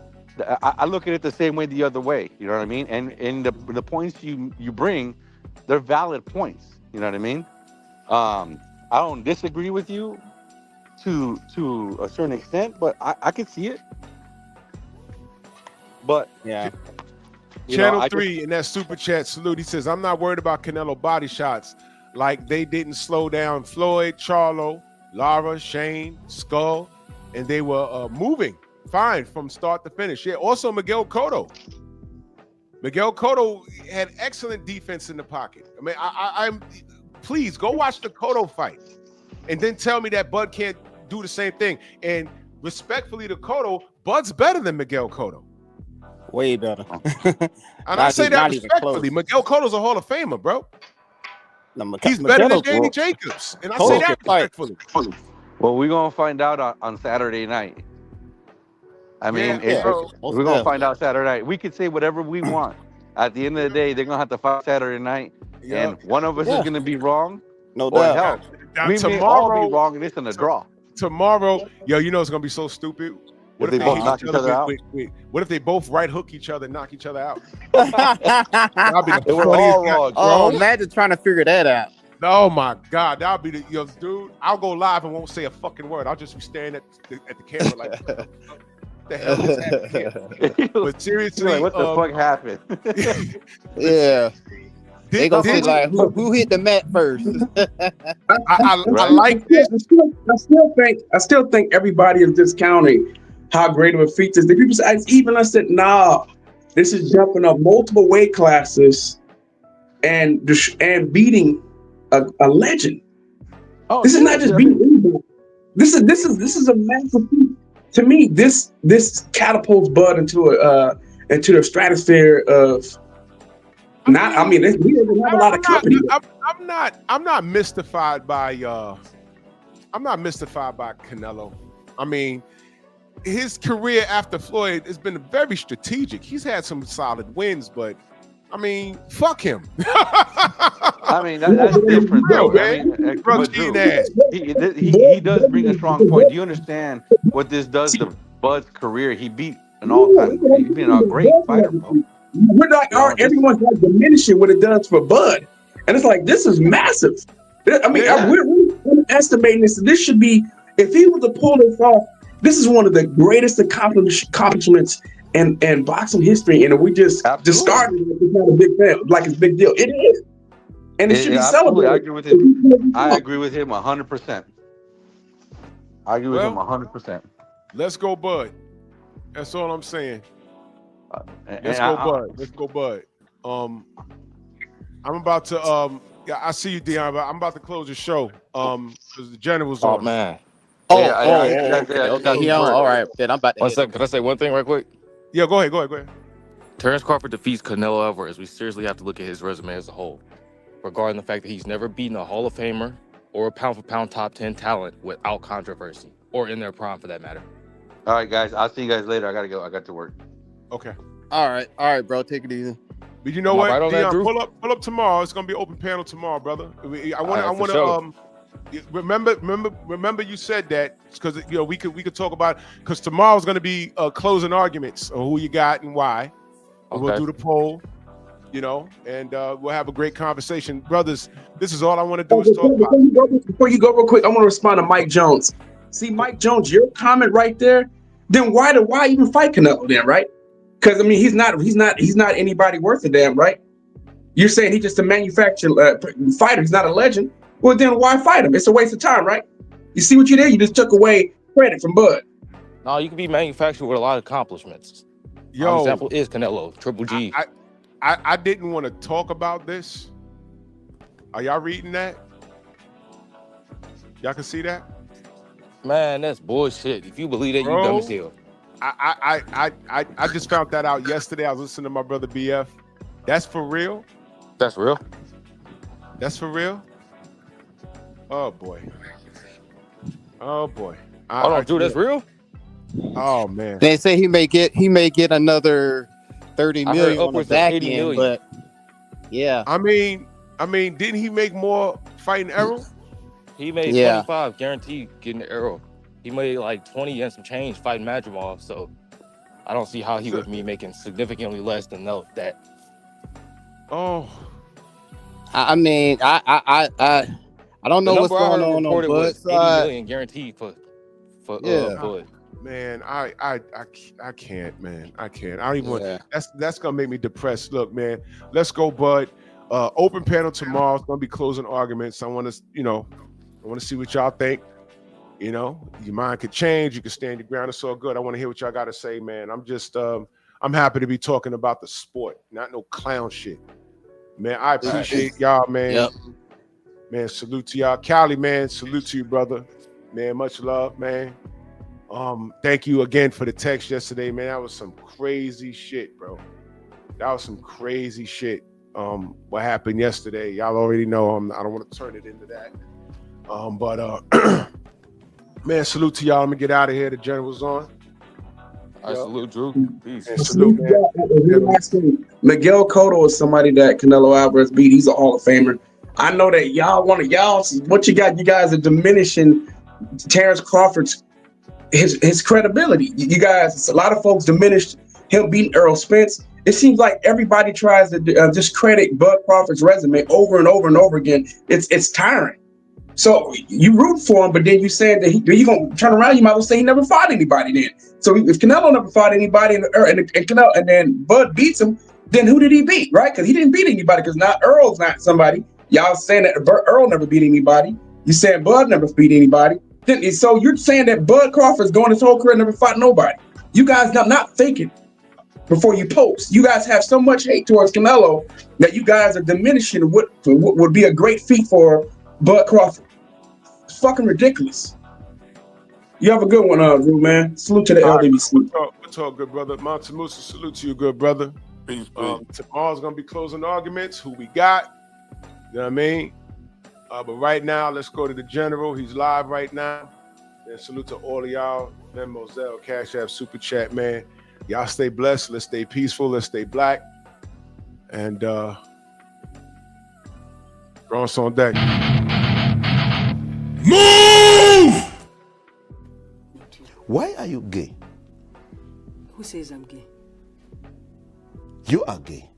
I look at it the same way the other way. You know what I mean? And the points you bring, they're valid points. You know what I mean? I don't disagree with you to a certain extent, but I can see it. But yeah. Channel 3 in that super chat salute. He says, I'm not worried about Canelo body shots. Like they didn't slow down Floyd, Charlo, Lara, Shane, Skull, and they were moving fine from start to finish. Yeah, also Miguel Cotto. Miguel Cotto had excellent defense in the pocket. I mean, I'm please go watch the Cotto fight and then tell me that Bud can't do the same thing. And respectfully to Cotto, Bud's better than Miguel Cotto. Way better. And I say that respectfully. Miguel Cotto's a Hall of Famer, bro. He's better than Danny Jacobs. And I say that respectfully. Well, we're going to find out on Saturday night. I mean, we're going to find out Saturday night. We could say whatever we want. At the end of the day, they're going to have to fight Saturday night. And one of us is going to be wrong. No doubt. We may all be wrong, and it's in a draw. Tomorrow, you know it's going to be so stupid. What if they both knock each other out? What if they both right hook each other and knock each other out? That'll be the funniest. Oh, imagine trying to figure that out. Oh my God, that'll be dude. I'll go live and won't say a fucking word. I'll just be staring at the camera like, what the hell is happening here? But seriously, what the fuck happened? Yeah. They gonna say like, who hit the mat first? I like this. I still think everybody is discounting how great of a feat this. The people say, I said, nah, this is jumping up multiple weight classes and beating a legend. Oh, this is not just beating anybody. This is a massive feat. To me, this catapults Bud into the stratosphere of. We don't have a lot of company. I'm not mystified by Canelo. I mean, his career after Floyd has been very strategic. He's had some solid wins, but I mean, fuck him. I mean, that's different, though, man. He does bring a strong point. Do you understand what this does to Bud's career? He beat an all-time. He's been a great fighter, bro. We're like, everyone's like diminishing what it does for Bud, and it's like this is massive. I mean, we're underestimating this. This should be, if he was to pull this off, this is one of the greatest accomplishments in boxing history, and we just discarded it. It's not a big deal, like it's a big deal. It is, and it should be celebrated. I agree with him. I agree with him 100%. I agree with him 100%. Let's go, Bud. That's all I'm saying. Let's go, Bud. I'm about to Yeah, I see you, Dion, but I'm about to close the show. Because the general's Oh on. man. Yeah, I hate you guys. Okay, I just okay. got He some on. work. All right, then I'm about to One hit him. second. Can I say one thing right quick? Yeah, go ahead. Terrence Crawford defeats Canelo Alvarez. We seriously have to look at his resume as a whole, regarding the fact that he's never beaten a Hall of Famer or a pound for pound top 10 talent without controversy, or in their prime for that matter. All right, guys. I'll see you guys later. I gotta go. I got to work. Okay. All right, bro. Take it easy. But you know Am I what, right on that, Dion, Drew? pull up tomorrow. It's gonna be open panel tomorrow, brother. I want sure. to remember you said that because we could talk about because tomorrow's gonna be closing arguments of who you got and why. Okay. We'll do the poll, and we'll have a great conversation, brothers. This is all I want to do is talk about. Before you go real quick, I want to respond to Mike Jones. See, Mike Jones, your comment right there. Then why even fight Canelo then, right? Because I mean, he's not anybody worth a damn, right? You're saying he's just a manufactured fighter. He's not a legend. Well, then why fight him? It's a waste of time, right? You see what you did? You just took away credit from Bud. No, you can be manufactured with a lot of accomplishments. Yo, example is Canelo, Triple G. I didn't want to talk about this. Are y'all reading that? Y'all can see that? Man, that's bullshit. If you believe that, Bro, you dumb as hell. I just found that out yesterday. I was listening to my brother BF. That's for real? That's real. That's for real? Oh boy. Hold on, Drew, that's real? Oh man. They say he may get another 30 million on the back end, million. But yeah. I mean, didn't he make more fighting Errol? He made 25 guaranteed getting the Errol. He made like 20 and some change fighting Madrimov, so I don't see how he would be making significantly less than that. Oh. I mean, I don't know what's going on Bud's side. 80 million guaranteed for Bud. Man, I can't, man. I can't. I don't even want. That's gonna make me depressed. Look, man, let's go, Bud. Open panel tomorrow. It's gonna be closing arguments. I want to see what y'all think. Your mind could change. You can stand your ground. It's all good. I want to hear what y'all got to say, man. I'm just, I'm happy to be talking about the sport, not no clown shit. Man, I appreciate y'all, man. Yep. Man, salute to y'all. Cali, man, salute to you, brother. Man, much love, man. Thank you again for the text yesterday, man. That was some crazy shit, bro. That was some crazy shit. What happened yesterday? Y'all already know. I don't want to turn it into that. But man, salute to y'all. Let me get out of here. The general's on. I salute Drew. Peace. And salute, man. Miguel Cotto is somebody that Canelo Alvarez beat. He's a Hall of Famer. I know that what you guys are diminishing Terrence Crawford's his credibility. You guys, a lot of folks diminished him beating Errol Spence. It seems like everybody tries to discredit Bud Crawford's resume over and over and over again. It's tiring. So you root for him, but then you said that you gonna turn around. You might as well say he never fought anybody. Then, so if Canelo never fought anybody, and then Bud beats him, then who did he beat? Right? Because he didn't beat anybody. Because now Earl's not somebody. Y'all saying that Earl never beat anybody. You saying Bud never beat anybody. So you're saying that Bud Crawford's going his whole career never fought nobody. You guys not thinking before you post. You guys have so much hate towards Canelo that you guys are diminishing what would be a great feat for Bud Crawford. It's fucking ridiculous. You have a good one, Drew, man. Salute to the LWC. We'll talk, good brother. Monte Musa, salute to you, good brother. Peace. Tomorrow's gonna be closing arguments. Who we got? You know what I mean? But right now, let's go to the general. He's live right now. And salute to all of y'all. Man, Moselle, Cash App, Super Chat, man. Y'all stay blessed. Let's stay peaceful. Let's stay black. And Bronx on deck. Move! Why are you gay? Who says I'm gay? You are gay.